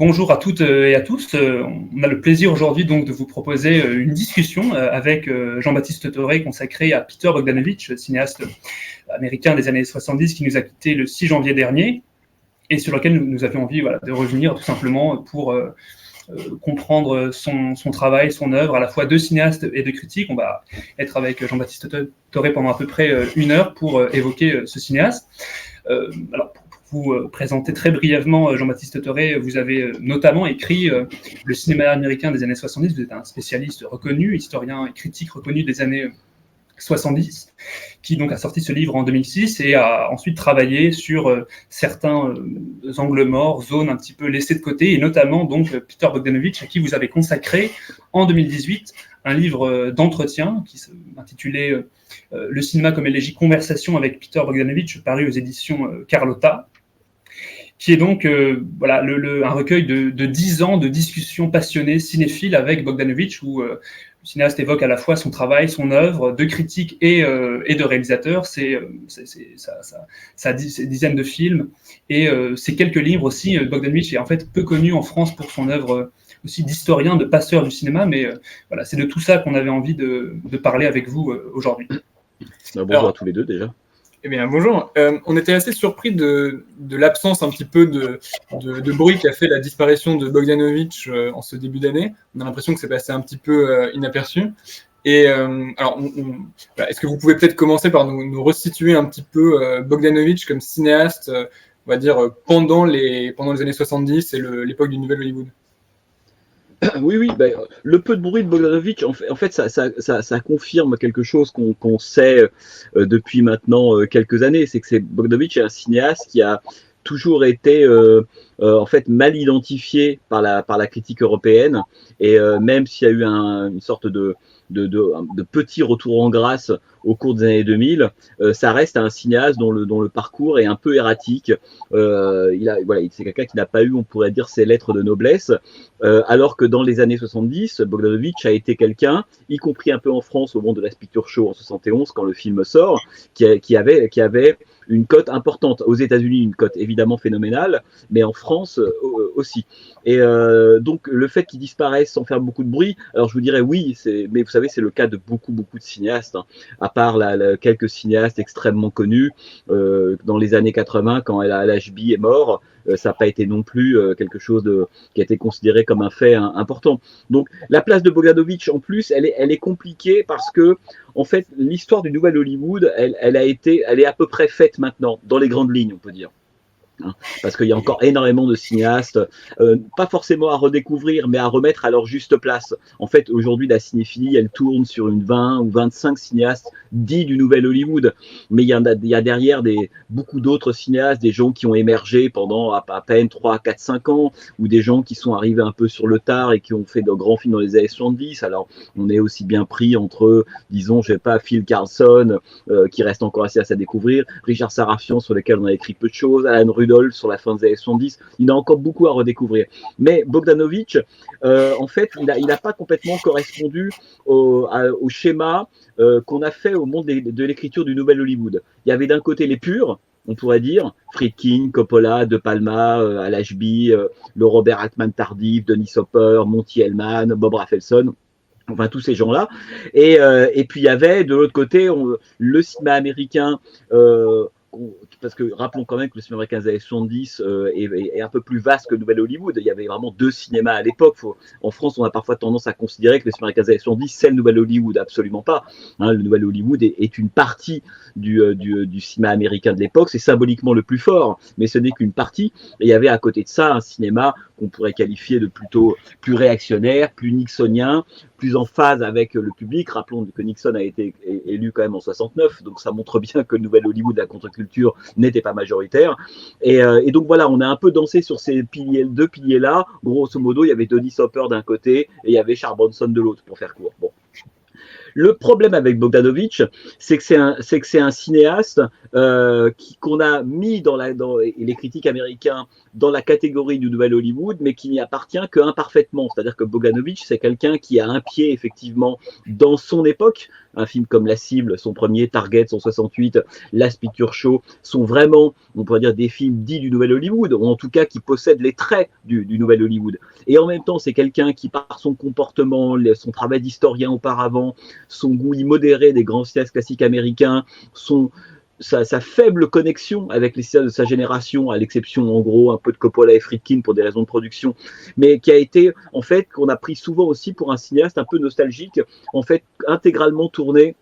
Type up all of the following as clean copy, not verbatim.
Bonjour à toutes et à tous. On a le plaisir aujourd'hui donc de vous proposer une discussion avec Jean-Baptiste Toré consacrée à Peter Bogdanovich, cinéaste américain des années 70 qui nous a quittés le 6 janvier dernier et sur lequel nous avions envie de revenir tout simplement pour comprendre son travail, son œuvre, à la fois de cinéaste et de critique. On va être avec Jean-Baptiste Toré pendant à peu près 1 heure pour évoquer ce cinéaste. Alors, pour vous présenter très brièvement Jean-Baptiste Toré, vous avez notamment écrit le cinéma américain des années 70, vous êtes un spécialiste reconnu, historien et critique reconnu des années 70, qui donc a sorti ce livre en 2006 et a ensuite travaillé sur certains angles morts, zones un petit peu laissées de côté, et notamment donc Peter Bogdanovich, à qui vous avez consacré en 2018 un livre d'entretien qui s'intitulait Le cinéma comme élégie, conversation avec Peter Bogdanovich, paru aux éditions Carlotta, qui est donc un recueil de 10 ans de discussions passionnées, cinéphiles avec Bogdanovich, où le cinéaste évoque à la fois son travail, son œuvre, de critique et de réalisateur, ses dizaines de films, et ses quelques livres aussi. Bogdanovich est en fait peu connu en France pour son œuvre aussi d'historien, de passeur du cinéma, mais c'est de tout ça qu'on avait envie de parler avec vous aujourd'hui. Bonjour à tous les deux déjà. Eh bien, bonjour. On était assez surpris de l'absence un petit peu de bruit qu'a fait la disparition de Bogdanovich en ce début d'année. On a l'impression que c'est passé un petit peu inaperçu. Et alors, est-ce que vous pouvez peut-être commencer par nous resituer un petit peu Bogdanovich comme cinéaste, on va dire, pendant les années 70 et l'époque du Nouvel Hollywood? Oui, le peu de bruit de Bogdanovich, en fait, ça confirme quelque chose qu'on sait depuis maintenant quelques années, c'est que Bogdanovich est un cinéaste qui a toujours été en fait mal identifié par la critique européenne, et même s'il y a eu une sorte de petit retour en grâce au cours des années 2000, ça reste un cinéaste dont le parcours est un peu erratique. C'est quelqu'un qui n'a pas eu, on pourrait dire, ses lettres de noblesse, alors que dans les années 70, Bogdanovich a été quelqu'un, y compris un peu en France au moment de la Picture Show en 71, quand le film sort, qui avait une cote importante. Aux États-Unis, une cote évidemment phénoménale, mais en France aussi. Et donc, le fait qu'il disparaisse sans faire beaucoup de bruit, alors je vous dirais oui, mais vous savez, c'est le cas de beaucoup de cinéastes, hein. À part quelques cinéastes extrêmement connus, dans les années 80, quand LHB est mort, ça n'a pas été non plus quelque chose qui a été considéré comme un fait important. Donc, la place de Bogdanovich, en plus, elle est compliquée parce que, en fait, l'histoire du Nouvel Hollywood, elle est à peu près faite maintenant, dans les grandes lignes, on peut dire. Parce qu'il y a encore énormément de cinéastes, pas forcément à redécouvrir, mais à remettre à leur juste place. En fait, aujourd'hui, la cinéphilie, elle tourne sur une 20 ou 25 cinéastes dits du Nouvel Hollywood. Mais il y a derrière beaucoup d'autres cinéastes, des gens qui ont émergé pendant à peine 3, 4, 5 ans, ou des gens qui sont arrivés un peu sur le tard et qui ont fait de grands films dans les années 70. Alors, on est aussi bien pris entre, disons, je sais pas, Phil Carlson, qui reste encore assez à découvrir, Richard Sarafian, sur lequel on a écrit peu de choses, Alan Rudolph sur la fin des années 70, il y en a encore beaucoup à redécouvrir. Mais Bogdanovich, en fait, il n'a pas complètement correspondu au schéma qu'on a fait au monde de l'écriture du Nouvel Hollywood. Il y avait d'un côté les purs, on pourrait dire, Friedkin, Coppola, De Palma, LHB, le Robert Altman tardif, Dennis Hopper, Monty Hellman, Bob Rafelson, enfin tous ces gens-là. Et puis il y avait de l'autre côté le cinéma américain, parce que rappelons quand même que le cinéma américain des années 70 est un peu plus vaste que le Nouvel Hollywood. Il y avait vraiment 2 cinémas à l'époque. En France, on a parfois tendance à considérer que le cinéma américain des années 70, c'est le Nouvel Hollywood. Absolument pas. Le Nouvel Hollywood est une partie du cinéma américain de l'époque. C'est symboliquement le plus fort, mais ce n'est qu'une partie. Et il y avait à côté de ça un cinéma qu'on pourrait qualifier de plutôt plus réactionnaire, plus nixonien, plus en phase avec le public. Rappelons que Nixon a été élu quand même en 69, donc ça montre bien que le Nouvel Hollywood, la contre-culture, n'était pas majoritaire. Et donc voilà, on a un peu dansé sur ces 2 piliers-là. Grosso modo, il y avait Dennis Hopper d'un côté et il y avait Charles Bronson de l'autre, pour faire court. Bon. Le problème avec Bogdanovich, c'est que c'est un cinéaste qu'on a mis dans les critiques américains dans la catégorie du Nouvel Hollywood, mais qui n'y appartient qu'imparfaitement. C'est-à-dire que Bogdanovich, c'est quelqu'un qui a un pied effectivement dans son époque, un film comme La Cible, son premier, Target, son 68, Last Picture Show, sont vraiment, on pourrait dire, des films dits du Nouvel Hollywood, ou en tout cas qui possèdent les traits du Nouvel Hollywood. Et en même temps, c'est quelqu'un qui, par son comportement, son travail d'historien auparavant, son goût immodéré des grands cinéastes classiques américains, sa faible connexion avec les cinéastes de sa génération, à l'exception en gros un peu de Coppola et Friedkin pour des raisons de production, mais qui a été en fait qu'on a pris souvent aussi pour un cinéaste un peu nostalgique, en fait intégralement tourné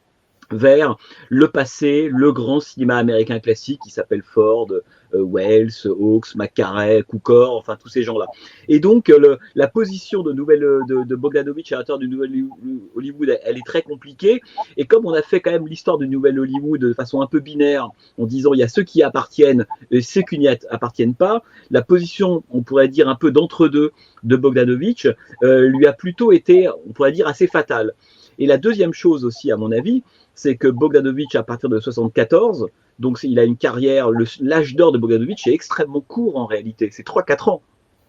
vers le passé, le grand cinéma américain classique qui s'appelle Ford, Wells, Hawks, McCarey, Cukor, enfin tous ces gens-là. Et donc la position de Bogdanovich à l'intérieur du Nouvel Hollywood, elle est très compliquée. Et comme on a fait quand même l'histoire du Nouvel Hollywood de façon un peu binaire, en disant il y a ceux qui y appartiennent et ceux qui n'y appartiennent pas, la position, on pourrait dire un peu d'entre-deux de Bogdanovich, lui a plutôt été, on pourrait dire, assez fatale. Et la deuxième chose aussi, à mon avis, c'est que Bogdanovich, à partir de 74, donc il a une carrière, l'âge d'or de Bogdanovich est extrêmement court en réalité, c'est 3-4 ans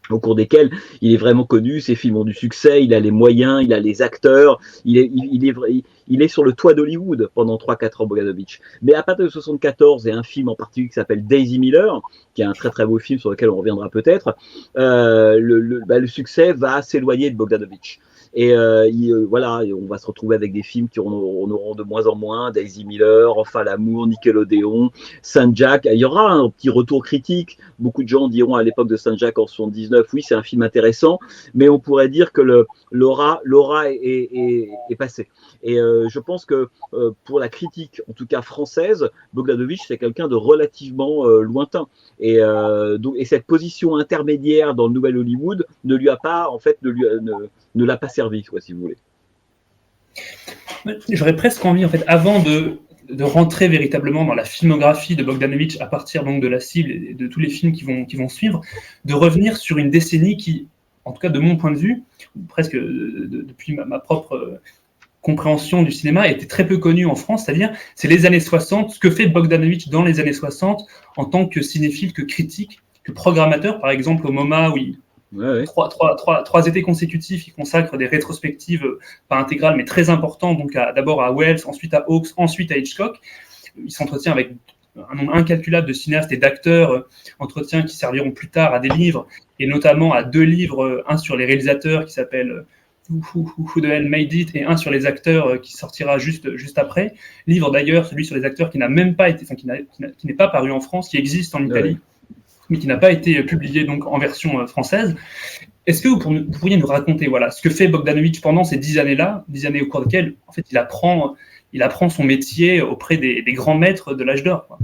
au cours desquels il est vraiment connu, ses films ont du succès, il a les moyens, il a les acteurs, il est sur le toit d'Hollywood pendant 3-4 ans, Bogdanovich. Mais à partir de 74, il y a un film en particulier qui s'appelle Daisy Miller, qui est un très très beau film sur lequel on reviendra peut-être, le succès va s'éloigner de Bogdanovich. Et voilà, on va se retrouver avec des films qui en auront de moins en moins, Daisy Miller, Enfin l'amour, Nickelodeon, Saint-Jack. Il y aura un petit retour critique. Beaucoup de gens diront à l'époque de Saint-Jack en 79, oui, c'est un film intéressant, mais on pourrait dire que l'aura est passée. Et je pense que pour la critique, en tout cas française, Bogdanovich, c'est quelqu'un de relativement lointain. Et cette position intermédiaire dans le Nouvel Hollywood ne lui a pas, en fait, ne l'a pas servi, quoi, si vous voulez. J'aurais presque envie, en fait, avant de rentrer véritablement dans la filmographie de Bogdanovich à partir donc de La Cible et de tous les films qui vont suivre, de revenir sur une décennie qui, en tout cas de mon point de vue, presque depuis ma propre compréhension du cinéma, était très peu connue en France, c'est-à-dire c'est les années 60, ce que fait Bogdanovich dans les années 60 en tant que cinéphile, que critique, que programmateur, par exemple au MoMA où il trois étés consécutifs, il consacre des rétrospectives, pas intégrales, mais très importantes, donc d'abord à Wells, ensuite à Hawks, ensuite à Hitchcock. Il s'entretient avec un nombre incalculable de cinéastes et d'acteurs, entretiens qui serviront plus tard à des livres, et notamment à 2 livres, un sur les réalisateurs qui s'appelle Who the Hell Made It, et un sur les acteurs qui sortira juste après. Livre d'ailleurs, celui sur les acteurs qui n'a même pas été, qui n'est pas paru en France, qui existe en Italie, mais qui n'a pas été publié donc en version française. Est-ce que vous pourriez nous raconter ce que fait Bogdanovich pendant ces 10 années-là, 10 années au cours desquelles en fait, il apprend son métier auprès des grands maîtres de l'âge d'or, quoi.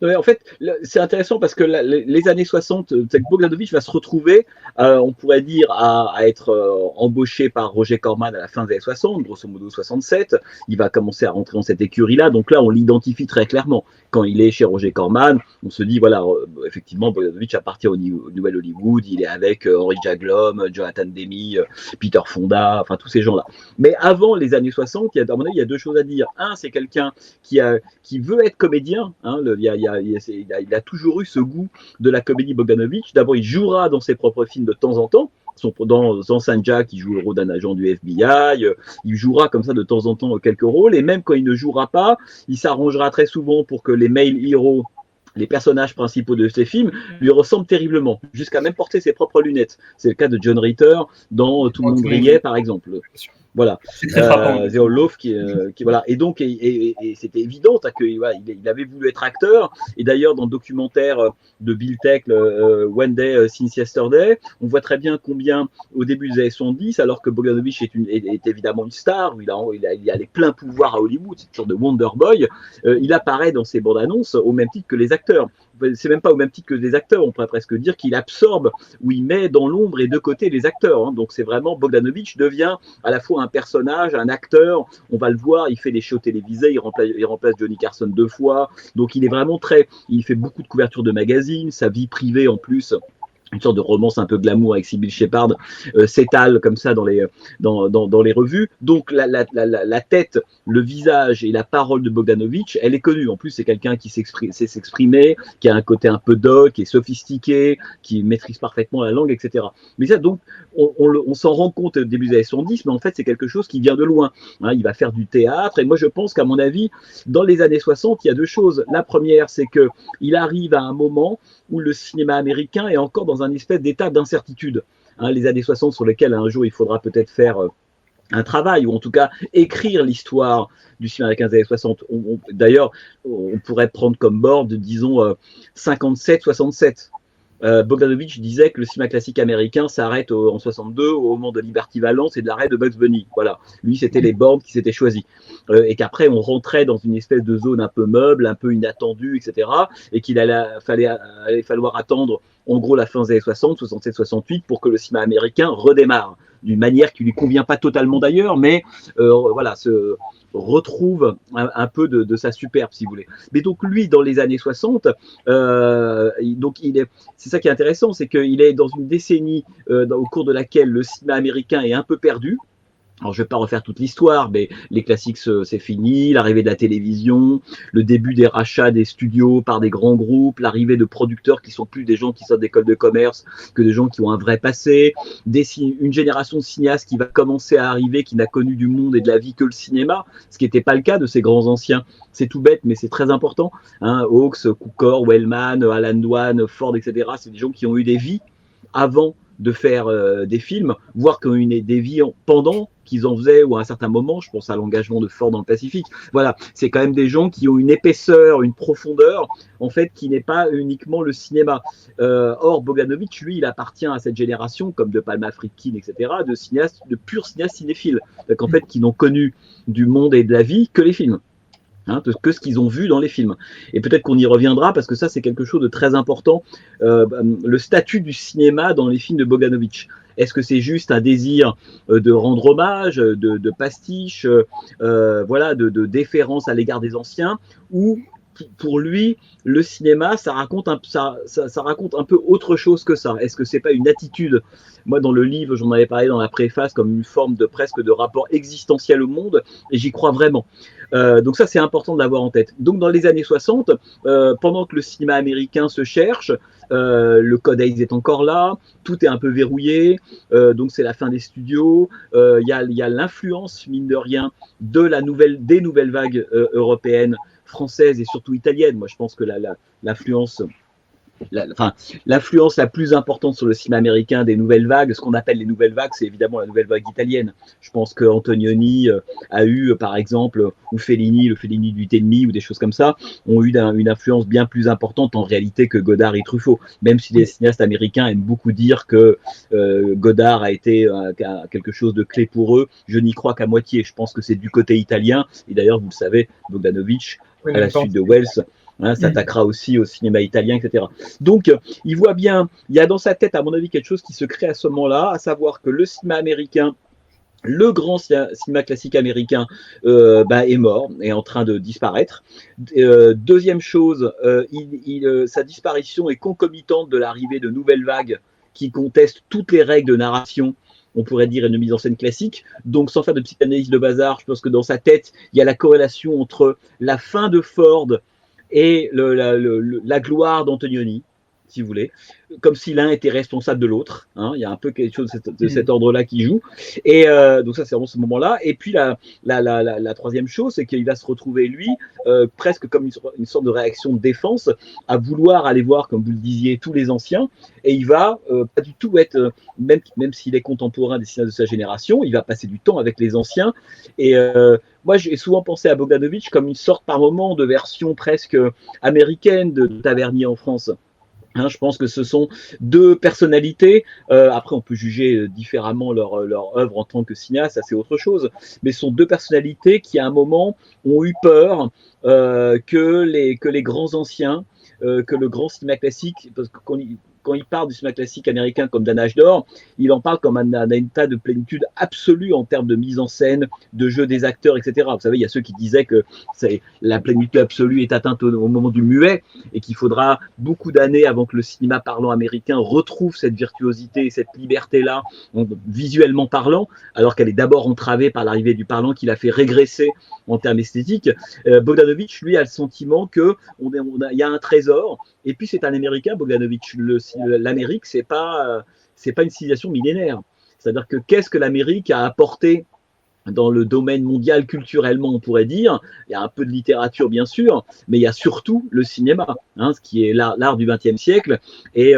En fait, c'est intéressant parce que les années 60, Bogdanovich va se retrouver, on pourrait dire, à être embauché par Roger Corman à la fin des années 60, grosso modo 67. Il va commencer à rentrer dans cette écurie-là. Donc là, on l'identifie très clairement. Quand il est chez Roger Corman, on se dit, voilà, effectivement, Bogdanovich appartient au Nouvel Hollywood. Il est avec Henry Jaglom, Jonathan Demme, Peter Fonda, enfin tous ces gens-là. Mais avant les années 60, à mon avis, il y a 2 choses à dire. Un, c'est quelqu'un qui veut être comédien. Il a toujours eu ce goût de la comédie Bogdanovich. D'abord, il jouera dans ses propres films de temps en temps. Dans Saint-Jack, il joue le rôle d'un agent du FBI. Il jouera comme ça de temps en temps quelques rôles. Et même quand il ne jouera pas, il s'arrangera très souvent pour que les male heroes, les personnages principaux de ces films, lui ressemblent terriblement, jusqu'à même porter ses propres lunettes. C'est le cas de John Ritter dans Tout le monde brillait, par exemple. Voilà. C'est très frappant. The Love qui voilà. Et donc, et c'était évident qu'il avait voulu être acteur. Et d'ailleurs, dans le documentaire de Bill Teckle, One Day Since Yesterday, on voit très bien combien, au début des années 70, alors que Bogdanovich est évidemment une star, où il a les pleins pouvoirs à Hollywood, c'est une sorte de Wonder Boy, il apparaît dans ses bandes annonces au même titre que les acteurs. C'est même pas au même titre que des acteurs, on pourrait presque dire qu'il absorbe ou il met dans l'ombre et de côté les acteurs. Hein. Donc c'est vraiment, Bogdanovich devient à la fois un personnage, un acteur, on va le voir, il fait des shows télévisés, il remplace Johnny Carson 2 fois, donc il est vraiment il fait beaucoup de couvertures de magazines, sa vie privée en plus une sorte de romance un peu glamour avec Sybil Shepherd, s'étale comme ça dans les revues. Donc la tête, le visage et la parole de Bogdanovich, elle est connue. En plus, c'est quelqu'un qui sait s'exprimer, qui a un côté un peu doc, qui est sophistiqué, qui maîtrise parfaitement la langue, etc. Mais ça, donc, on s'en rend compte au début des années 70, mais en fait, c'est quelque chose qui vient de loin. Hein, il va faire du théâtre, et moi, je pense qu'à mon avis, dans les années 60, il y a deux choses. La première, c'est qu'il arrive à un moment où le cinéma américain est encore dans un espèce d'état d'incertitude. Hein, les années 60 sur lesquelles un jour il faudra peut-être faire un travail, ou en tout cas écrire l'histoire du cinéma américain des années 60. D'ailleurs, on pourrait prendre comme board, disons, 57-67. Bogdanovich disait que le cinéma classique américain s'arrête en 62 au moment de Liberty Valance et de l'arrêt de Bugs Bunny. Voilà, lui c'était les bornes qui s'étaient choisis et qu'après on rentrait dans une espèce de zone un peu meuble, un peu inattendue, etc. Et qu'il allait falloir attendre en gros la fin des années 60, 67, 68 pour que le cinéma américain redémarre d'une manière qui lui convient pas totalement d'ailleurs, mais voilà, se retrouve un peu de sa superbe, si vous voulez. Mais donc lui, dans les années 60, donc c'est ça qui est intéressant, c'est qu'il est dans une décennie au cours de laquelle le cinéma américain est un peu perdu. Alors, je ne vais pas refaire toute l'histoire, mais les classiques, c'est fini, l'arrivée de la télévision, le début des rachats des studios par des grands groupes, l'arrivée de producteurs qui sont plus des gens qui sortent d'école de commerce que des gens qui ont un vrai passé, une génération de cinéastes qui va commencer à arriver, qui n'a connu du monde et de la vie que le cinéma, ce qui n'était pas le cas de ces grands anciens. C'est tout bête, mais c'est très important. Hein, Hawks, Cukor, Wellman, Alan Dwan, Ford, etc. C'est des gens qui ont eu des vies avant de faire des films, voire qui ont eu des vies pendant qu'ils en faisaient ou à un certain moment. Je pense à l'engagement de Ford dans le Pacifique. Voilà, c'est quand même des gens qui ont une épaisseur, une profondeur, en fait, qui n'est pas uniquement le cinéma. Or, Bogdanovich, lui, il appartient à cette génération, comme De Palma, Friedkin, etc., de cinéastes, de purs cinéastes cinéphiles, donc en fait, qui n'ont connu du monde et de la vie que les films. Hein, que ce qu'ils ont vu dans les films. Et peut-être qu'on y reviendra parce que ça, c'est quelque chose de très important. Le statut du cinéma dans les films de Bogdanovich. Est-ce que c'est juste un désir de rendre hommage, de pastiche, voilà, de déférence à l'égard des anciens, ou pour lui, le cinéma, ça raconte un peu autre chose que ça. Est-ce que c'est pas une attitude? Moi, dans le livre, j'en avais parlé dans la préface comme une forme de presque de rapport existentiel au monde, et j'y crois vraiment. Donc ça, c'est important de l'avoir en tête. Donc dans les années 60, pendant que le cinéma américain se cherche, le Code Hays est encore là, tout est un peu verrouillé, donc c'est la fin des studios. Il y a l'influence, mine de rien, des nouvelles vagues européennes, françaises et surtout italiennes. Moi, je pense que l'influence la plus importante sur le cinéma américain des nouvelles vagues, ce qu'on appelle les nouvelles vagues, c'est évidemment la nouvelle vague italienne. Je pense que Antonioni a eu, par exemple, ou Fellini, le Fellini du 8,5 ou des choses comme ça, ont eu une influence bien plus importante en réalité que Godard et Truffaut. Même si les cinéastes américains aiment beaucoup dire que Godard a été quelque chose de clé pour eux, je n'y crois qu'à moitié. Je pense que c'est du côté italien. Et d'ailleurs, vous le savez, Bogdanovich, à la suite de Wells, s'attaquera aussi au cinéma italien, etc. Donc, il voit bien, il y a dans sa tête, à mon avis, quelque chose qui se crée à ce moment-là, à savoir que le cinéma américain, le grand cinéma classique américain est mort, est en train de disparaître. Deuxième chose, sa disparition est concomitante de l'arrivée de nouvelles vagues qui contestent toutes les règles de narration, on pourrait dire, une mise en scène classique. Donc, sans faire de psychanalyse de bazar, je pense que dans sa tête, il y a la corrélation entre la fin de Ford et la gloire d'Antonioni, si vous voulez, comme si l'un était responsable de l'autre. Hein, il y a un peu quelque chose de cet ordre-là qui joue. Et donc ça, c'est vraiment ce moment-là. Et puis la troisième chose, c'est qu'il va se retrouver, lui, presque comme une sorte de réaction de défense, à vouloir aller voir, comme vous le disiez, tous les anciens. Et il va pas du tout être, même s'il est contemporain des cinéastes de sa génération, il va passer du temps avec les anciens. Et moi, j'ai souvent pensé à Bogdanovich comme une sorte, par moment, de version presque américaine de Tavernier en France. Hein, je pense que ce sont deux personnalités. Après, on peut juger différemment leur œuvre en tant que cinéaste, ça c'est autre chose. Mais ce sont deux personnalités qui, à un moment, ont eu peur que les grands anciens, que le grand cinéma classique, parce que quand il parle du cinéma classique américain comme d'un âge d'or, il en parle comme un état de plénitude absolue en termes de mise en scène, de jeu des acteurs, etc. Vous savez, il y a ceux qui disaient que la plénitude absolue est atteinte au moment du muet et qu'il faudra beaucoup d'années avant que le cinéma parlant américain retrouve cette virtuosité et cette liberté-là, visuellement parlant, alors qu'elle est d'abord entravée par l'arrivée du parlant qui l'a fait régresser en termes esthétiques. Bogdanovich, lui, a le sentiment qu'il y a un trésor, et puis c'est un Américain, Bogdanovich. L'Amérique, c'est pas une civilisation millénaire. C'est-à-dire que qu'est-ce que l'Amérique a apporté dans le domaine mondial culturellement, on pourrait dire. Il y a un peu de littérature, bien sûr, mais il y a surtout le cinéma, ce qui est l'art du XXe siècle, et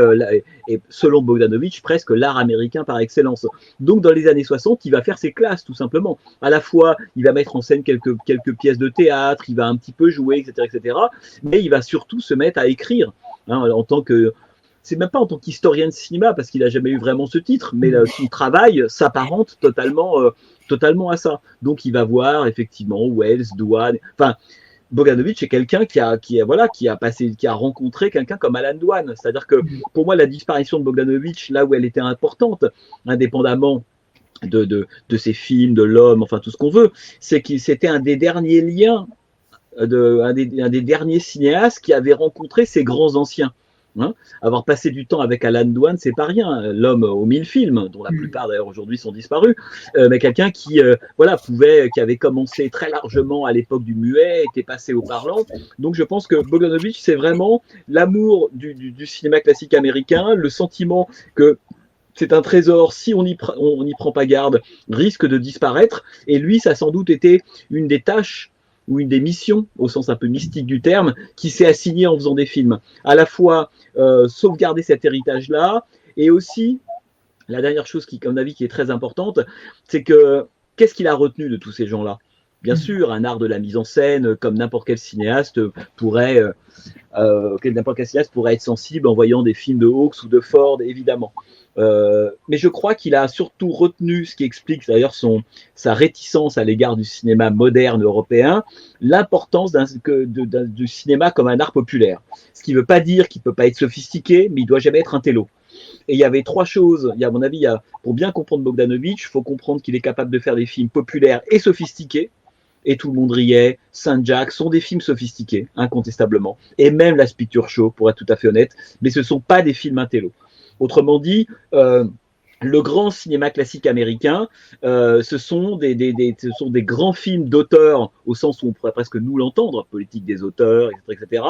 selon Bogdanovich, presque l'art américain par excellence. Donc, dans les années 60, il va faire ses classes, tout simplement. À la fois, il va mettre en scène quelques pièces de théâtre, il va un petit peu jouer, etc., mais il va surtout se mettre à écrire, en tant que... C'est même pas en tant qu'historien de cinéma, parce qu'il n'a jamais eu vraiment ce titre, mais son travail s'apparente totalement à ça. Donc, il va voir effectivement Wells, Dwan. Enfin, Bogdanovich est quelqu'un qui a rencontré quelqu'un comme Alan Dwan. C'est-à-dire que pour moi, la disparition de Bogdanovich, là où elle était importante, indépendamment de ses films, de l'homme, enfin tout ce qu'on veut, c'est qu'il c'était un des derniers liens, un des derniers cinéastes qui avait rencontré ces grands anciens. Avoir passé du temps avec Alan Dwan, c'est pas rien. L'homme aux 1000 films, dont la plupart d'ailleurs aujourd'hui sont disparus, mais quelqu'un qui avait commencé très largement à l'époque du muet, était passé au parlant. Donc je pense que Bogdanovich, c'est vraiment l'amour du cinéma classique américain, le sentiment que c'est un trésor, si on n'y prend pas garde, risque de disparaître. Et lui, ça a sans doute été une des tâches ou une des missions, au sens un peu mystique du terme, qui s'est assignée en faisant des films. À la fois sauvegarder cet héritage-là, et aussi, la dernière chose qui, à mon avis, qui est très importante, c'est que qu'est-ce qu'il a retenu de tous ces gens-là ? Bien sûr, un art de la mise en scène, comme n'importe quel cinéaste pourrait être sensible en voyant des films de Hawks ou de Ford, évidemment. Mais je crois qu'il a surtout retenu, ce qui explique d'ailleurs sa réticence à l'égard du cinéma moderne européen, l'importance du cinéma comme un art populaire. Ce qui ne veut pas dire qu'il ne peut pas être sophistiqué, mais il ne doit jamais être un télo. Et il y avait trois choses. À mon avis, pour bien comprendre Bogdanovich, il faut comprendre qu'il est capable de faire des films populaires et sophistiqués. Et tout le monde riait, Saint-Jacques sont des films sophistiqués, incontestablement. Et même La Picture Show, pour être tout à fait honnête, mais ce ne sont pas des films intello. Autrement dit, le grand cinéma classique américain, ce sont des grands films d'auteurs, au sens où on pourrait presque nous l'entendre, politique des auteurs, etc.,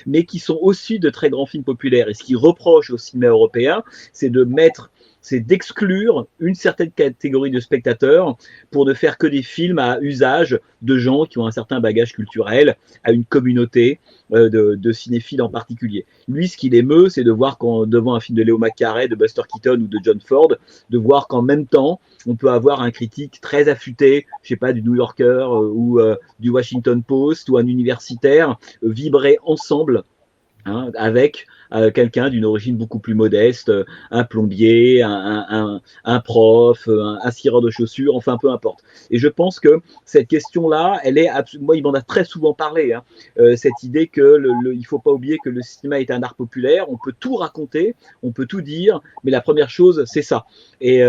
mais qui sont aussi de très grands films populaires. Et ce qui reproche au cinéma européen, c'est d'exclure une certaine catégorie de spectateurs pour ne faire que des films à usage de gens qui ont un certain bagage culturel, à une communauté de cinéphiles en particulier. Lui, ce qu'il émeut, c'est de voir devant un film de Léo McCarey, de Buster Keaton ou de John Ford, de voir qu'en même temps, on peut avoir un critique très affûté, je sais pas, du New Yorker ou du Washington Post ou un universitaire vibrer ensemble avec quelqu'un d'une origine beaucoup plus modeste, un plombier, un prof, un cireur de chaussures, enfin peu importe. Et je pense que cette question-là, moi il m'en a très souvent parlé, cette idée que il faut pas oublier que le cinéma est un art populaire, on peut tout raconter, on peut tout dire, mais la première chose, c'est ça. Et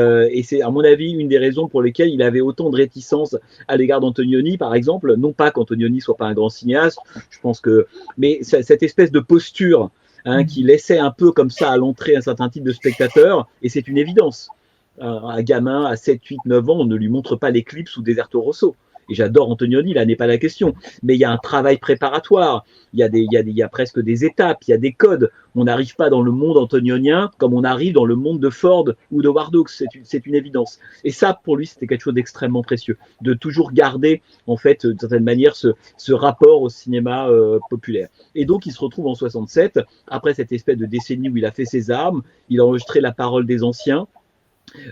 c'est à mon avis une des raisons pour lesquelles il avait autant de réticence à l'égard d'Antonioni, par exemple, non pas qu'Antonioni soit pas un grand cinéaste, je pense mais cette espèce de posture qui laissait un peu comme ça à l'entrée un certain type de spectateurs, et c'est une évidence. Un gamin à 7, 8, 9 ans, on ne lui montre pas l'éclipse ou Deserto Rosso. Et j'adore Antonioni, là n'est pas la question. Mais il y a un travail préparatoire, il y a presque des étapes, il y a des codes. On n'arrive pas dans le monde antonionien comme on arrive dans le monde de Ford ou de Ward Hawks, c'est une évidence. Et ça, pour lui, c'était quelque chose d'extrêmement précieux, de toujours garder, en fait, d'une certaine manière, ce rapport au cinéma populaire. Et donc, il se retrouve en 67, après cette espèce de décennie où il a fait ses armes, il a enregistré La Parole des Anciens.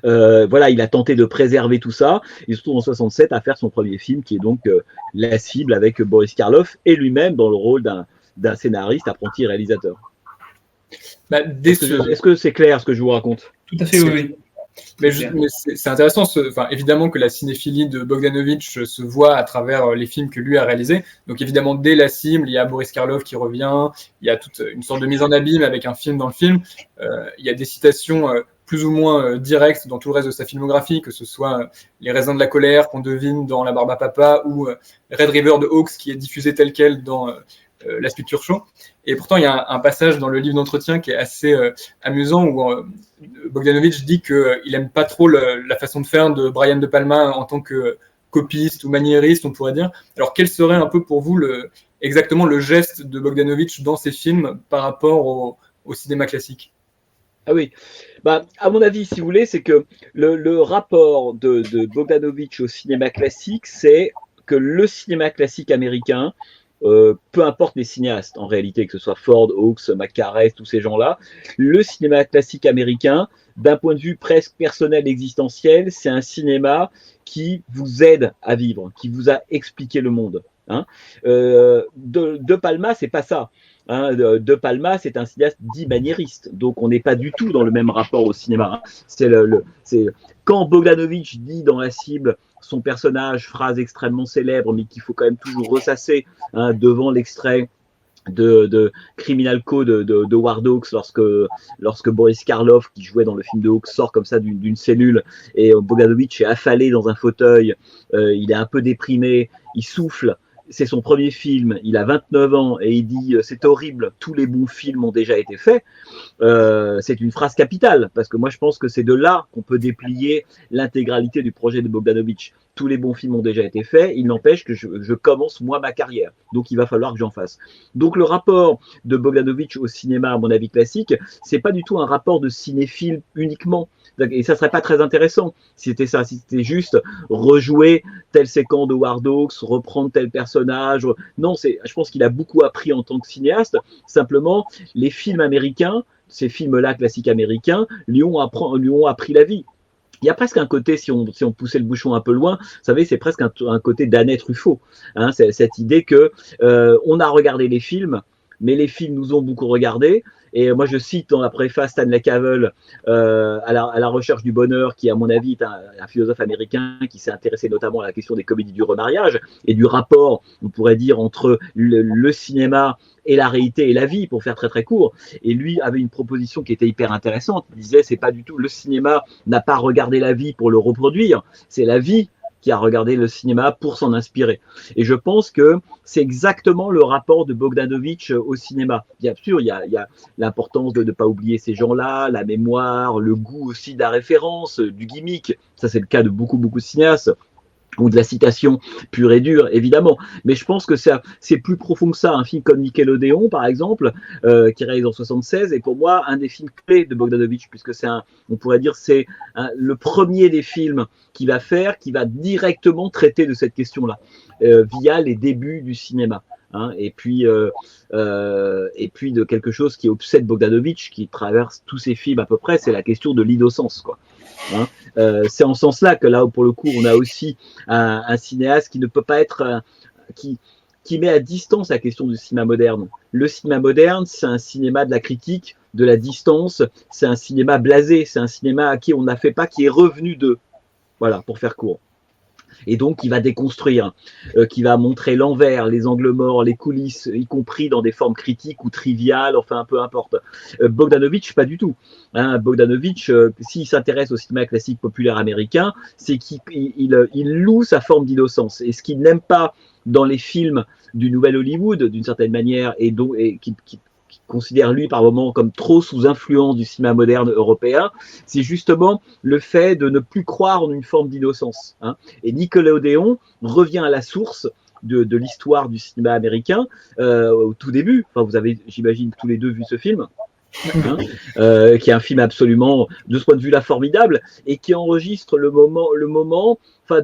Il a tenté de préserver tout ça. Il se trouve en 67 à faire son premier film qui est donc La Cible avec Boris Karloff et lui-même dans le rôle d'un scénariste apprenti réalisateur. Est-ce que c'est clair ce que je vous raconte ? Tout à fait, oui. Mais c'est intéressant, évidemment que la cinéphilie de Bogdanovich se voit à travers les films que lui a réalisés. Donc évidemment, dès La Cible, il y a Boris Karloff qui revient, il y a toute une sorte de mise en abîme avec un film dans le film. Il y a des citations plus ou moins directes dans tout le reste de sa filmographie, que ce soit Les raisins de la colère qu'on devine dans La Barbe à Papa ou Red River de Hawks qui est diffusé tel quel dans La Picture Show. Et pourtant, il y a un passage dans le livre d'entretien qui est assez amusant où Bogdanovich dit qu'il n'aime pas trop la façon de faire de Brian De Palma en tant que copiste ou maniériste, on pourrait dire. Alors, quel serait un peu pour vous exactement le geste de Bogdanovich dans ses films par rapport au cinéma classique? Ah oui, à mon avis, si vous voulez, c'est que le rapport de Bogdanovich au cinéma classique, c'est que le cinéma classique américain, peu importe les cinéastes, en réalité, que ce soit Ford, Hawks, McCarthy, tous ces gens-là, le cinéma classique américain, d'un point de vue presque personnel, existentiel, c'est un cinéma qui vous aide à vivre, qui vous a expliqué le monde. Hein. De Palma, c'est pas ça. Hein, de Palma, c'est un cinéaste dit maniériste, donc on n'est pas du tout dans le même rapport au cinéma. Hein. C'est quand Bogdanovich dit dans La Cible son personnage, phrase extrêmement célèbre, mais qu'il faut quand même toujours ressasser devant l'extrait de Criminal Code de Ward Hawks lorsque Boris Karloff, qui jouait dans le film de Hawks, sort comme ça d'une cellule et Bogdanovich est affalé dans un fauteuil, il est un peu déprimé, il souffle. C'est son premier film, il a 29 ans et il dit c'est horrible, tous les bons films ont déjà été faits. C'est une phrase capitale parce que moi je pense que c'est de là qu'on peut déplier l'intégralité du projet de Bogdanovich. Tous les bons films ont déjà été faits, il n'empêche que je commence moi ma carrière, donc il va falloir que j'en fasse. Donc le rapport de Bogdanovich au cinéma, à mon avis classique, c'est pas du tout un rapport de cinéphile uniquement. Et ça serait pas très intéressant si c'était ça, si c'était juste rejouer telle séquence de Ward Hawks, reprendre tel personnage. Non, je pense qu'il a beaucoup appris en tant que cinéaste. Simplement, les films américains, ces films-là classiques américains, lui ont appris la vie. Il y a presque un côté, si on poussait le bouchon un peu loin, vous savez, c'est presque un côté d'Annette Truffaut. Hein, c'est cette idée que on a regardé les films, mais les films nous ont beaucoup regardé. Et moi, je cite dans la préface Stanley Cavell à la recherche du bonheur, qui, à mon avis, est un philosophe américain qui s'est intéressé notamment à la question des comédies du remariage et du rapport, on pourrait dire, entre le cinéma et la réalité et la vie, pour faire très très court. Et lui avait une proposition qui était hyper intéressante. Il disait, c'est pas du tout, le cinéma n'a pas regardé la vie pour le reproduire, c'est la vie qui a regardé le cinéma pour s'en inspirer. Et je pense que c'est exactement le rapport de Bogdanovich au cinéma. Bien sûr, il y a l'importance de ne pas oublier ces gens-là, la mémoire, le goût aussi de la référence, du gimmick. Ça, c'est le cas de beaucoup de cinéastes, ou de la citation pure et dure, évidemment. Mais je pense que c'est plus profond que ça. Un film comme Nickelodeon, par exemple, qui réalise en 76, est pour moi un des films clés de Bogdanovich, puisque on pourrait dire, c'est le premier des films qu'il va faire, qui va directement traiter de cette question-là, via les débuts du cinéma. Hein, et puis de quelque chose qui obsède Bogdanovich, qui traverse tous ses films à peu près, c'est la question de l'innocence, quoi. Hein, c'est en ce sens-là que là, pour le coup, on a aussi un cinéaste qui ne peut pas être, qui met à distance la question du cinéma moderne. Le cinéma moderne, c'est un cinéma de la critique, de la distance, c'est un cinéma blasé, c'est un cinéma à qui on n'a fait pas, qui est revenu d'eux. Voilà, pour faire court. Et donc, qui va déconstruire, qui va montrer l'envers, les angles morts, les coulisses, y compris dans des formes critiques ou triviales, enfin, peu importe. Bogdanovich, pas du tout. Hein, Bogdanovich, s'il s'intéresse au cinéma classique populaire américain, c'est qu'il loue sa forme d'innocence. Et ce qu'il n'aime pas dans les films du Nouvel Hollywood, d'une certaine manière, et qui considère lui par moments comme trop sous influence du cinéma moderne européen, c'est justement le fait de ne plus croire en une forme d'innocence. Hein. Et Nickelodeon revient à la source de l'histoire du cinéma américain au tout début. Enfin, vous avez, j'imagine, tous les deux vu ce film. Hein, qui est un film absolument, de ce point de vue-là, formidable, et qui enregistre le moment, enfin,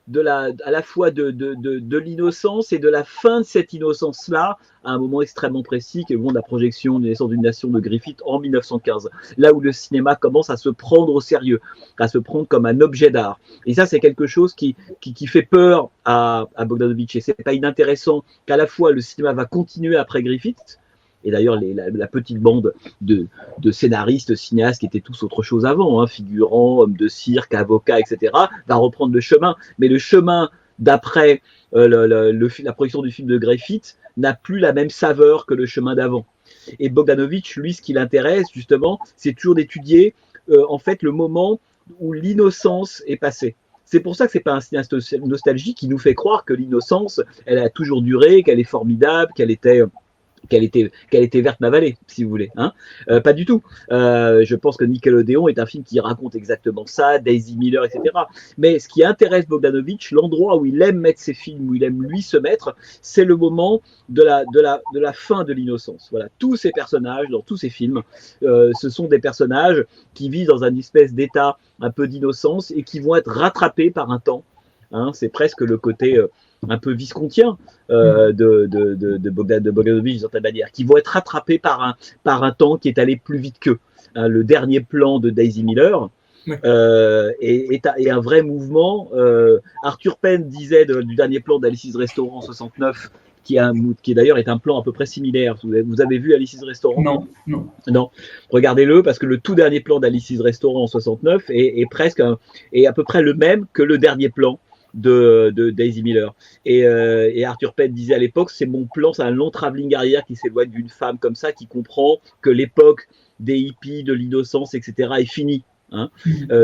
à la fois de l'innocence et de la fin de cette innocence-là, à un moment extrêmement précis, qui est le moment de la projection de naissance d'une nation de Griffith en 1915, là où le cinéma commence à se prendre au sérieux, à se prendre comme un objet d'art. Et ça, c'est quelque chose qui fait peur à Bogdanovich, et c'est pas inintéressant qu'à la fois le cinéma va continuer après Griffith, et d'ailleurs la petite bande de scénaristes, cinéastes qui étaient tous autre chose avant, hein, figurants, hommes de cirque, avocats, etc., va reprendre le chemin. Mais le chemin d'après la production du film de Griffith n'a plus la même saveur que le chemin d'avant. Et Bogdanovich, lui, ce qui l'intéresse justement, c'est toujours d'étudier en fait le moment où l'innocence est passée. C'est pour ça que c'est pas un cinéaste nostalgique qui nous fait croire que l'innocence, elle a toujours duré, qu'elle est formidable, qu'elle était verte ma vallée, si vous voulez. Hein, pas du tout. Je pense que Nickelodeon est un film qui raconte exactement ça, Daisy Miller, etc. Mais ce qui intéresse Bogdanovich, l'endroit où il aime mettre ses films, où il aime lui se mettre, c'est le moment de la fin de l'innocence. Voilà, tous ces personnages, dans tous ces films, ce sont des personnages qui vivent dans un espèce d'état un peu d'innocence et qui vont être rattrapés par un temps. Hein, c'est presque le côté un peu viscontien de Bogdanovich d'une certaine manière, qui vont être rattrapés par un temps qui est allé plus vite qu'eux. Hein, le dernier plan de Daisy Miller est un vrai mouvement. Arthur Penn disait du dernier plan d'Alice's Restaurant en 69, qui d'ailleurs est un plan à peu près similaire. Vous avez vu Alice's Restaurant ? Non. Regardez-le, parce que le tout dernier plan d'Alice's Restaurant en 69 est à peu près le même que le dernier plan de Daisy Miller. Et Arthur Penn disait à l'époque, c'est mon plan, c'est un long travelling arrière qui s'éloigne d'une femme comme ça, qui comprend que l'époque des hippies, de l'innocence, etc. est finie. Hein.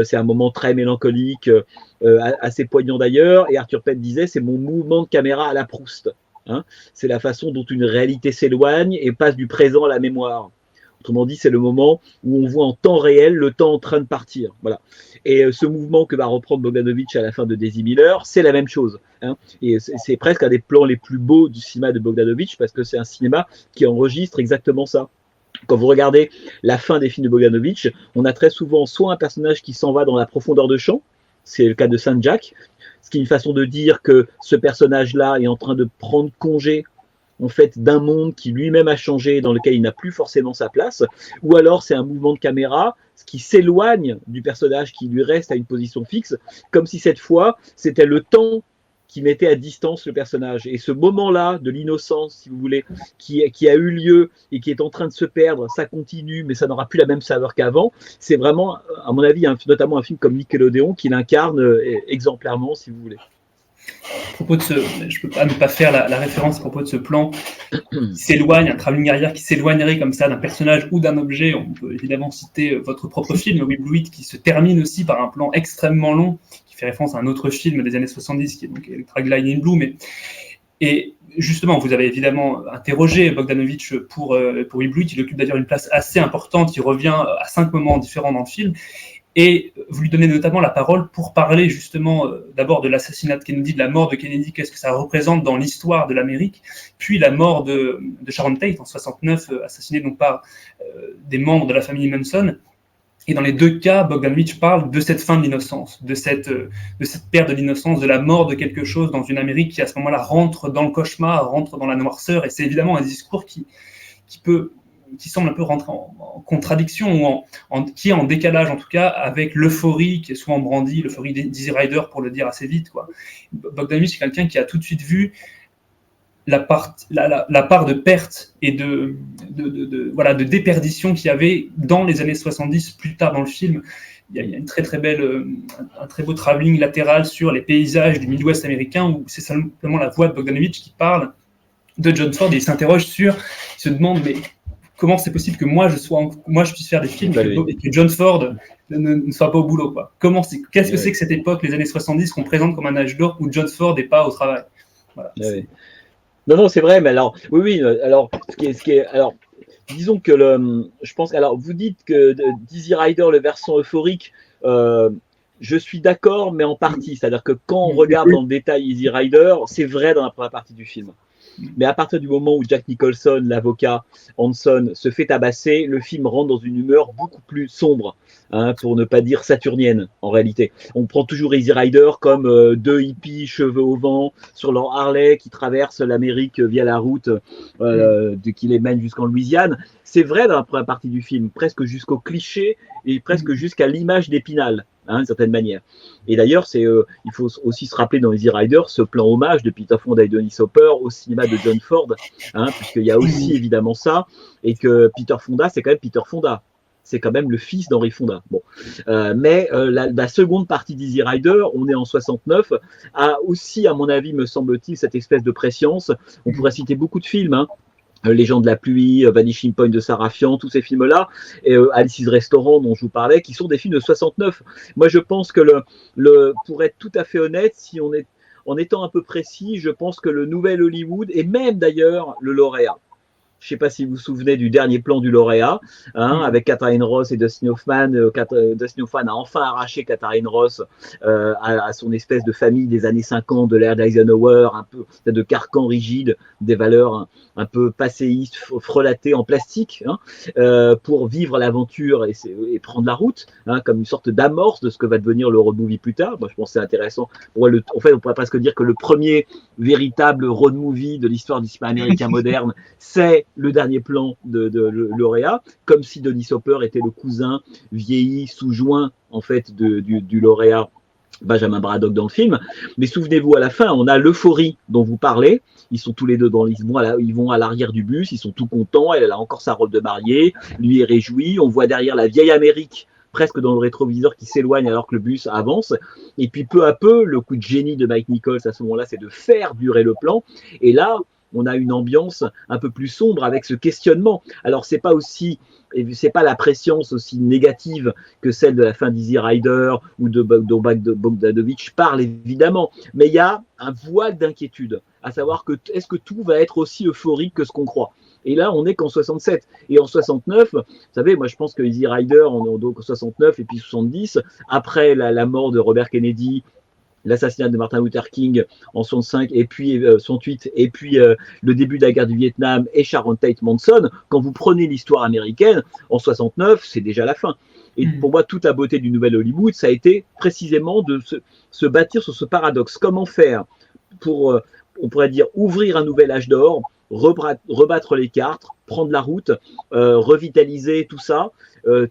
C'est un moment très mélancolique, assez poignant d'ailleurs. Et Arthur Penn disait, c'est mon mouvement de caméra à la Proust. Hein. C'est la façon dont une réalité s'éloigne et passe du présent à la mémoire. Autrement dit, c'est le moment où on voit en temps réel le temps en train de partir. Voilà. Et ce mouvement que va reprendre Bogdanovich à la fin de Daisy Miller, c'est la même chose. Hein. Et c'est presque un des plans les plus beaux du cinéma de Bogdanovich, parce que c'est un cinéma qui enregistre exactement ça. Quand vous regardez la fin des films de Bogdanovich, on a très souvent soit un personnage qui s'en va dans la profondeur de champ, c'est le cas de Saint-Jacques, ce qui est une façon de dire que ce personnage-là est en train de prendre congé en fait d'un monde qui lui-même a changé, dans lequel il n'a plus forcément sa place, ou alors c'est un mouvement de caméra qui s'éloigne du personnage qui lui reste à une position fixe, comme si cette fois c'était le temps qui mettait à distance le personnage. Et ce moment-là de l'innocence, si vous voulez, qui a eu lieu et qui est en train de se perdre, ça continue, mais ça n'aura plus la même saveur qu'avant. C'est vraiment, à mon avis, notamment un film comme Nickelodeon qui l'incarne exemplairement, si vous voulez. À propos de je ne peux pas ne pas faire la référence à propos de ce plan qui s'éloigne, un travelling arrière qui s'éloignerait comme ça d'un personnage ou d'un objet. On peut évidemment citer votre propre film, We Blew It, qui se termine aussi par un plan extrêmement long, qui fait référence à un autre film des années 70, qui est donc Electra Glide in Blue. Et justement, vous avez évidemment interrogé Bogdanovich pour We Blew It. Il occupe d'ailleurs une place assez importante, il revient à 5 moments différents dans le film. Et vous lui donnez notamment la parole pour parler justement d'abord de l'assassinat de Kennedy, de la mort de Kennedy, qu'est-ce que ça représente dans l'histoire de l'Amérique, puis la mort de Sharon Tate en 69, assassinée donc par des membres de la famille Manson. Et dans les deux cas, Bogdanovich parle de cette fin de l'innocence, de cette perte de l'innocence, de la mort de quelque chose dans une Amérique qui à ce moment-là rentre dans le cauchemar, rentre dans la noirceur. Et c'est évidemment un discours qui semble un peu rentrer en contradiction ou qui est en décalage en tout cas avec l'euphorie qui est souvent brandie, l'euphorie d'Easy Rider pour le dire assez vite, quoi. Bogdanovich, c'est quelqu'un qui a tout de suite vu la part de perte et de déperdition qu'il y avait dans les années 70 plus tard dans le film. Il y a une très très belle, un très beau travelling latéral sur les paysages du Midwest américain où c'est simplement la voix de Bogdanovich qui parle de John Ford et il se demande mais comment c'est possible que moi je puisse faire des films et que John Ford ne soit pas au boulot, quoi. Qu'est-ce que c'est que cette époque, les années 70, qu'on présente comme un âge d'or où John Ford n'est pas au travail. Voilà, Non, c'est vrai, mais alors, oui, alors, alors, disons que je pense, alors, vous dites que Easy Rider, le versant euphorique, je suis d'accord, mais en partie, c'est-à-dire que quand on regarde dans le détail Easy Rider, c'est vrai dans la première partie du film. Mais à partir du moment où Jack Nicholson, l'avocat Hanson, se fait tabasser, le film rentre dans une humeur beaucoup plus sombre, hein, pour ne pas dire saturnienne en réalité. On prend toujours Easy Rider comme deux hippies, cheveux au vent, sur leur Harley qui traversent l'Amérique via la route qui les mène jusqu'en Louisiane. C'est vrai dans la première partie du film, presque jusqu'au cliché et presque jusqu'à l'image d'Épinal. d'une certaine manière. Et d'ailleurs, il faut aussi se rappeler dans Easy Rider ce plan hommage de Peter Fonda et Dennis Hopper au cinéma de John Ford, puisqu'il y a aussi évidemment ça, et que Peter Fonda, c'est quand même Peter Fonda. C'est quand même le fils d'Henry Fonda. Bon. Mais la seconde partie d'Easy Rider, on est en 69, a aussi, à mon avis, me semble-t-il, cette espèce de préscience. On pourrait citer beaucoup de films, Les gens de la pluie, Vanishing Point de Sarafian, tous ces films-là, et Alice's Restaurant dont je vous parlais, qui sont des films de 69. Moi, je pense que pour être tout à fait honnête, en étant un peu précis, je pense que le nouvel Hollywood, et même d'ailleurs le lauréat, je ne sais pas si vous vous souvenez du dernier plan du lauréat, avec Katharine Ross et Dustin Hoffman. Dustin Hoffman a enfin arraché Katharine Ross à son espèce de famille des années 50, de l'ère d'Eisenhower, un peu de carcan rigide, des valeurs un peu passéistes, frelatées en plastique, pour vivre l'aventure et prendre la route, comme une sorte d'amorce de ce que va devenir le road movie plus tard. Moi, je pense que c'est intéressant. En fait, on pourrait presque dire que le premier véritable road movie de l'histoire du cinéma américain moderne, c'est le dernier plan de lauréat, comme si Dennis Hopper était le cousin vieilli, sous-joint en fait du lauréat Benjamin Braddock dans le film. Mais souvenez-vous, à la fin, on a l'euphorie dont vous parlez. Ils sont tous les deux ils vont à l'arrière du bus, ils sont tout contents. Elle a encore sa robe de mariée, lui est réjoui. On voit derrière la vieille Amérique, presque dans le rétroviseur, qui s'éloigne alors que le bus avance. Et puis peu à peu, le coup de génie de Mike Nichols à ce moment-là, c'est de faire durer le plan. Et là, on a une ambiance un peu plus sombre avec ce questionnement. Alors, c'est pas la préscience aussi négative que celle de la fin d'Easy Rider ou dont Bogdanovich parle évidemment, mais il y a un voile d'inquiétude, à savoir que est-ce que tout va être aussi euphorique que ce qu'on croit. Et là, on n'est qu'en 67. Et en 69, vous savez, moi je pense que Easy Rider, on est donc en 69 et puis 70, après la mort de Robert Kennedy, l'assassinat de Martin Luther King en 65 et puis 68 et puis le début de la guerre du Vietnam et Sharon Tate Manson, quand vous prenez l'histoire américaine en 69, c'est déjà la fin. Et pour moi, toute la beauté du nouvel Hollywood, ça a été précisément de se bâtir sur ce paradoxe. Comment faire pour, on pourrait dire, ouvrir un nouvel âge d'or, rebattre les cartes, prendre la route, revitaliser tout ça,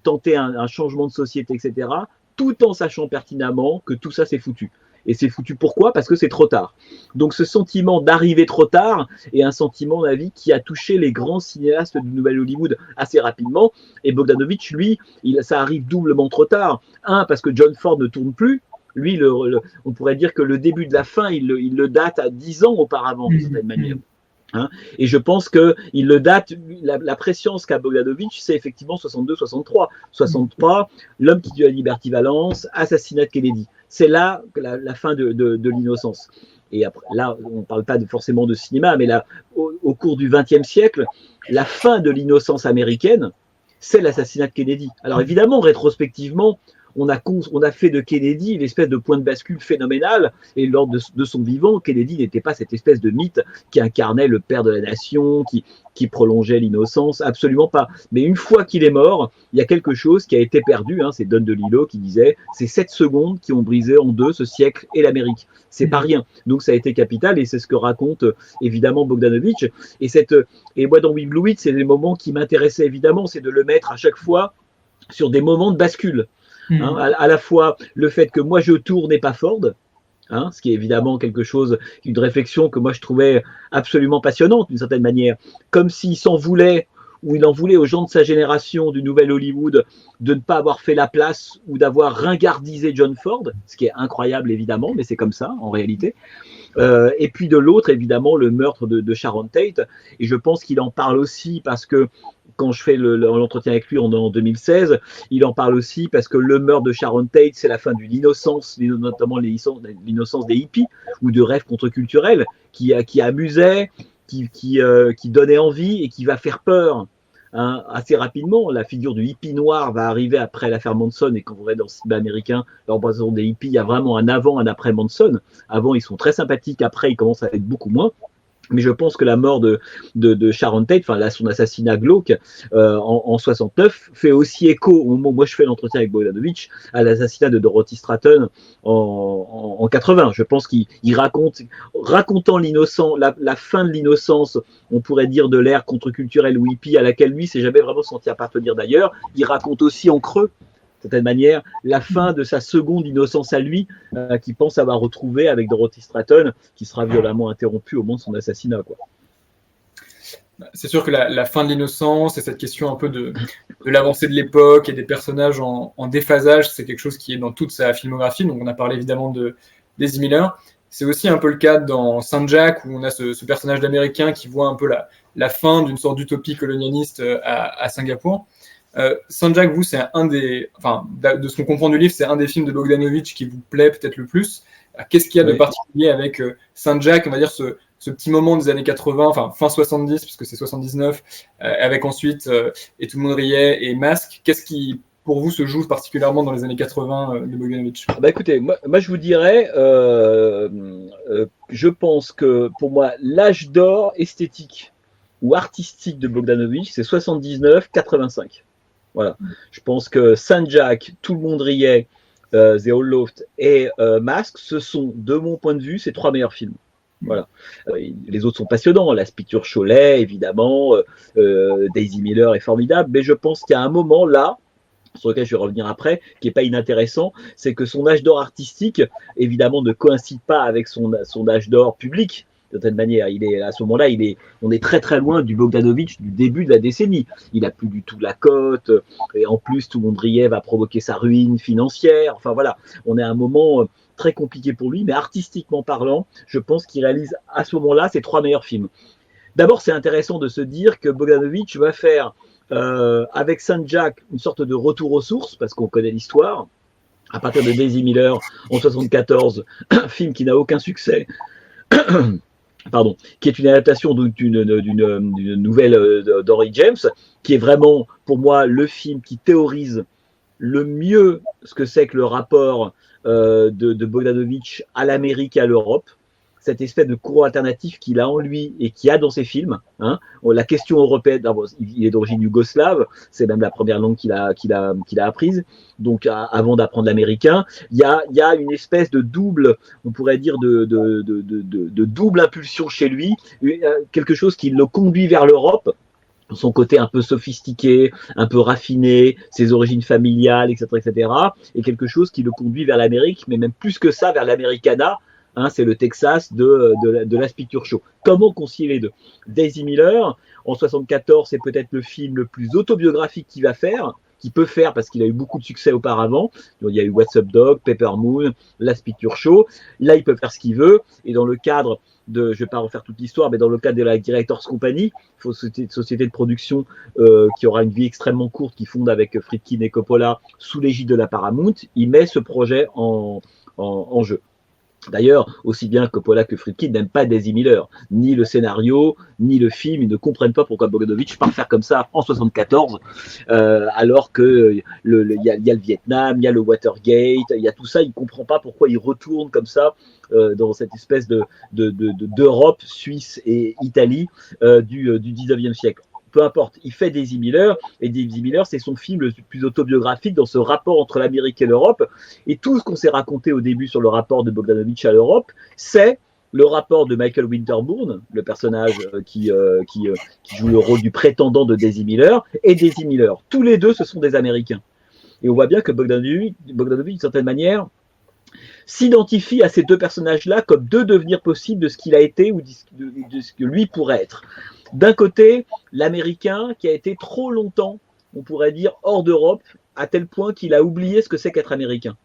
tenter un changement de société, etc., tout en sachant pertinemment que tout ça c'est foutu. Et c'est foutu pourquoi ? Parce que c'est trop tard. Donc ce sentiment d'arriver trop tard est un sentiment, à vie, qui a touché les grands cinéastes du Nouvel Hollywood assez rapidement. Et Bogdanovich, lui, ça arrive doublement trop tard. Parce que John Ford ne tourne plus. Lui, on pourrait dire que le début de la fin, il le date à 10 ans auparavant, d'une certaine manière. Et je pense qu'il le date, la préscience qu'a Bogdanovich, c'est effectivement 62-63. 63, l'homme qui tue à Liberty Valance, assassinat de Kennedy. C'est là la fin de l'innocence. Et après, là, on ne parle pas forcément de cinéma, mais là, au cours du XXe siècle, la fin de l'innocence américaine, c'est l'assassinat de Kennedy. Alors évidemment, rétrospectivement, on a fait de Kennedy une espèce de point de bascule phénoménal, et lors de son vivant, Kennedy n'était pas cette espèce de mythe qui incarnait le père de la nation, qui prolongeait l'innocence, absolument pas. Mais une fois qu'il est mort, il y a quelque chose qui a été perdu, c'est Don DeLillo qui disait, c'est 7 secondes qui ont brisé en deux ce siècle et l'Amérique. C'est pas rien. Donc ça a été capital, et c'est ce que raconte évidemment Bogdanovich. Et moi dans We Blew It, c'est les moments qui m'intéressaient évidemment, c'est de le mettre à chaque fois sur des moments de bascule. À la fois le fait que moi je tourne et pas Ford, ce qui est évidemment une réflexion que moi je trouvais absolument passionnante d'une certaine manière, comme s'il s'en voulait, ou il en voulait aux gens de sa génération du Nouvel Hollywood de ne pas avoir fait la place ou d'avoir ringardisé John Ford, ce qui est incroyable évidemment, mais c'est comme ça en réalité. Et puis de l'autre, évidemment, le meurtre de Sharon Tate, et je pense qu'il en parle aussi parce que quand je fais l'entretien avec lui en 2016, il en parle aussi parce que le meurtre de Sharon Tate, c'est la fin d'une innocence, notamment l'innocence des hippies ou de rêves contre-culturels qui amusaient, qui donnait envie et qui va faire peur. Assez rapidement, la figure du hippie noir va arriver après l'affaire Manson, et quand vous regardez dans le cinéma américain, la représentation des hippies, il y a vraiment un avant, un après Manson. Avant, ils sont très sympathiques, après, ils commencent à être beaucoup moins. Mais je pense que la mort de Sharon Tate, son assassinat glauque en 69, fait aussi écho au moment où moi je fais l'entretien avec Bogdanovich à l'assassinat de Dorothy Stratton en 80. Je pense qu'il racontant l'innocent, la fin de l'innocence, on pourrait dire de l'ère contre-culturelle ou hippie à laquelle lui s'est jamais vraiment senti appartenir d'ailleurs. Il raconte aussi en creux certaine manière, la fin de sa seconde innocence à lui, qu'il pense avoir retrouvée avec Dorothy Stratton, qui sera violemment interrompue au moment de son assassinat, quoi. C'est sûr que la fin de l'innocence et cette question un peu de l'avancée de l'époque et des personnages en déphasage, c'est quelque chose qui est dans toute sa filmographie. Donc on a parlé évidemment de Daisy Miller. C'est aussi un peu le cas dans Saint-Jacques, où on a ce personnage d'Américain qui voit un peu la fin d'une sorte d'utopie colonialiste à Singapour. Saint-Jacques, vous, c'est de ce qu'on comprend du livre, c'est un des films de Bogdanovich qui vous plaît peut-être le plus. Qu'est-ce qu'il y a de particulier avec Saint-Jacques, on va dire ce petit moment des années 80, enfin fin 70, puisque c'est 79, avec ensuite Et tout le monde riait et Masque. Qu'est-ce qui, pour vous, se joue particulièrement dans les années 80 de Bogdanovich? Écoutez, moi je vous dirais, je pense que pour moi, l'âge d'or esthétique ou artistique de Bogdanovich, c'est 79-85. Voilà. Je pense que Saint-Jacques, Tout le monde riait, The Old Loft et Masque, ce sont, de mon point de vue, ces 3 meilleurs films. Voilà. Les autres sont passionnants. La Picture Cholet, évidemment, Daisy Miller est formidable, mais je pense qu'il y a un moment là, sur lequel je vais revenir après, qui n'est pas inintéressant, c'est que son âge d'or artistique, évidemment, ne coïncide pas avec son âge d'or public. De certaine manière, à ce moment-là, on est très très loin du Bogdanovich du début de la décennie. Il n'a plus du tout la cote, et en plus, Tout le monde riait va provoquer sa ruine financière. Enfin voilà, on est à un moment très compliqué pour lui, mais artistiquement parlant, je pense qu'il réalise à ce moment-là ses 3 meilleurs films. D'abord, c'est intéressant de se dire que Bogdanovich va faire avec Saint-Jacques une sorte de retour aux sources, parce qu'on connaît l'histoire, à partir de Daisy Miller en 74, un film qui n'a aucun succès, pardon, qui est une adaptation d'une nouvelle d'Henry James, qui est vraiment, pour moi, le film qui théorise le mieux ce que c'est que le rapport de Bogdanovich à l'Amérique et à l'Europe, cette espèce de courant alternatif qu'il a en lui et qu'il a dans ses films. Hein. La question européenne, il est d'origine yougoslave, c'est même la première langue qu'il a apprise, donc avant d'apprendre l'américain. Il y a une espèce de double, on pourrait dire, de double impulsion chez lui, quelque chose qui le conduit vers l'Europe, son côté un peu sophistiqué, un peu raffiné, ses origines familiales, etc., et quelque chose qui le conduit vers l'Amérique, mais même plus que ça, vers l'Americana. Hein, c'est le Texas de la Picture Show. Comment concilier les deux? Daisy Miller, en 74, c'est peut-être le film le plus autobiographique qu'il peut faire parce qu'il a eu beaucoup de succès auparavant. Donc, il y a eu What's Up Dog, Pepper Moon, Last Picture Show. Là, il peut faire ce qu'il veut. Et dans le cadre je ne vais pas refaire toute l'histoire, mais dans le cadre de la Directors Company, société de production qui aura une vie extrêmement courte, qui fonde avec Friedkin et Coppola sous l'égide de la Paramount, il met ce projet en jeu. D'ailleurs, aussi bien Coppola que Friedkin n'aiment pas Daisy Miller, ni le scénario, ni le film. Ils ne comprennent pas pourquoi Bogdanovich part faire comme ça en 74, alors que y a le Vietnam, il y a le Watergate, il y a tout ça. Il ne comprend pas pourquoi il retourne comme ça dans cette espèce d'Europe, Suisse et Italie du 19e siècle. Peu importe, il fait Daisy Miller, et Daisy Miller, c'est son film le plus autobiographique dans ce rapport entre l'Amérique et l'Europe. Et tout ce qu'on s'est raconté au début sur le rapport de Bogdanovich à l'Europe, c'est le rapport de Michael Winterbourne, le personnage qui joue le rôle du prétendant de Daisy Miller, et Daisy Miller. Tous les deux, ce sont des Américains. Et on voit bien que Bogdanovich d'une certaine manière, s'identifie à ces deux personnages-là comme deux devenirs possibles de ce qu'il a été ou de ce que lui pourrait être. D'un côté, l'Américain qui a été trop longtemps, on pourrait dire, hors d'Europe, à tel point qu'il a oublié ce que c'est qu'être américain.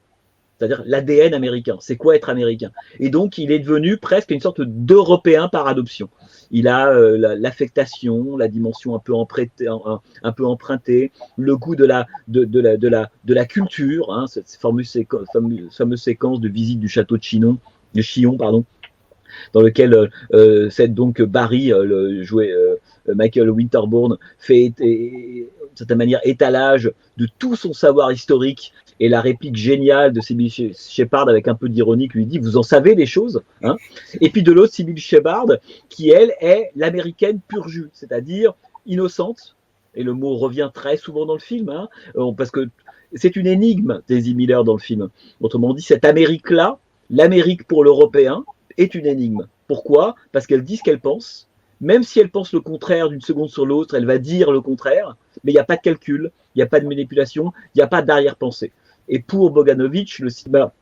C'est-à-dire l'ADN américain. C'est quoi être américain? Et donc, il est devenu presque une sorte d'Européen par adoption. Il a l'affectation, la dimension un peu empruntée, le goût de la culture, hein, cette fameuse séquence de visite du château de Chillon, dans lequel c'est donc Barry, joué Michael Winterbourne, fait de certaine manière étalage de tout son savoir historique, et la réplique géniale de Sybil Shepherd avec un peu d'ironie lui dit « Vous en savez des choses hein ?» Et puis de l'autre, Sybil Shepherd, qui elle est l'américaine pur jus, c'est-à-dire innocente, et le mot revient très souvent dans le film, hein, parce que c'est une énigme, Daisy Miller, dans le film. Autrement dit, cette Amérique-là, l'Amérique pour l'Européen, est une énigme. Pourquoi? Parce qu'elle dit ce qu'elle pense, même si elle pense le contraire d'une seconde sur l'autre, elle va dire le contraire, mais il n'y a pas de calcul, il n'y a pas de manipulation, il n'y a pas d'arrière-pensée. Et pour Bogdanovich, le cinéma,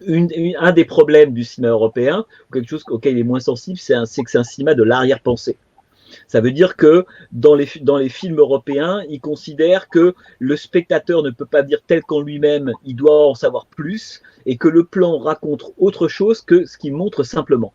un des problèmes du cinéma européen, quelque chose auquel il est moins sensible, c'est que c'est un cinéma de l'arrière-pensée. Ça veut dire que dans les films européens, ils considèrent que le spectateur ne peut pas dire tel qu'en lui-même, il doit en savoir plus, et que le plan raconte autre chose que ce qu'il montre simplement.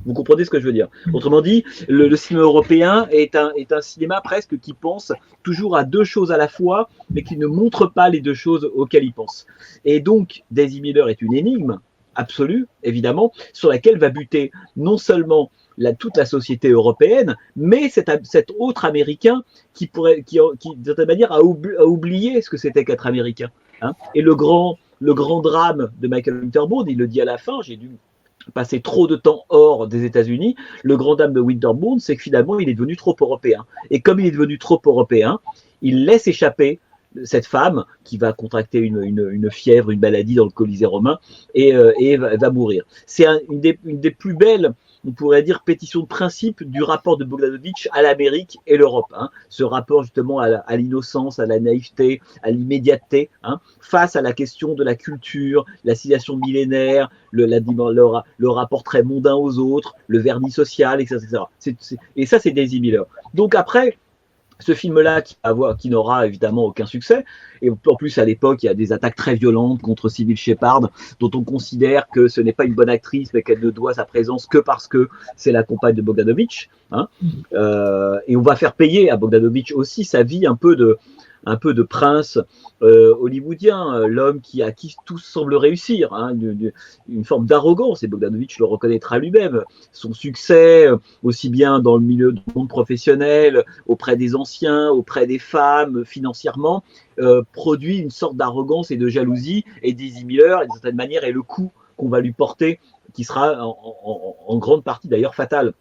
Vous comprenez ce que je veux dire? Autrement dit, le cinéma européen est un cinéma presque qui pense toujours à deux choses à la fois, mais qui ne montre pas les deux choses auxquelles il pense. Et donc, Daisy Miller est une énigme absolue, évidemment, sur laquelle va buter non seulement toute la société européenne, mais cet autre Américain qui, d'une certaine manière, a oublié ce que c'était qu'être Américain. Hein. Et le grand drame de Michael Winterbottom, il le dit à la fin, j'ai dû passer trop de temps hors des États-Unis, le grand dame de Winterbottom, c'est que finalement, il est devenu trop européen. Et comme il est devenu trop européen, il laisse échapper cette femme qui va contracter une fièvre, une maladie dans le Colisée romain et va mourir. C'est une des plus belles, on pourrait dire, pétitions de principe du rapport de Bogdanovich à l'Amérique et l'Europe. Hein. Ce rapport justement à l'innocence, à la naïveté, à l'immédiateté, hein, face à la question de la culture, la civilisation millénaire, le rapport très mondain aux autres, le vernis social, etc. Et ça, c'est Daisy Miller. Donc après, ce film-là qui n'aura évidemment aucun succès, et en plus à l'époque il y a des attaques très violentes contre Sybil Shepherd, dont on considère que ce n'est pas une bonne actrice, mais qu'elle ne doit sa présence que parce que c'est la compagne de Bogdanovich, hein. Et on va faire payer à Bogdanovich aussi sa vie un peu de prince hollywoodien, l'homme à qui tout semble réussir, hein, une forme d'arrogance, et Bogdanovich le reconnaîtra lui-même. Son succès, aussi bien dans le milieu du monde professionnel, auprès des anciens, auprès des femmes, financièrement, produit une sorte d'arrogance et de jalousie, et Daisy Miller, d'une certaine manière, est le coup qu'on va lui porter, qui sera en grande partie d'ailleurs fatal.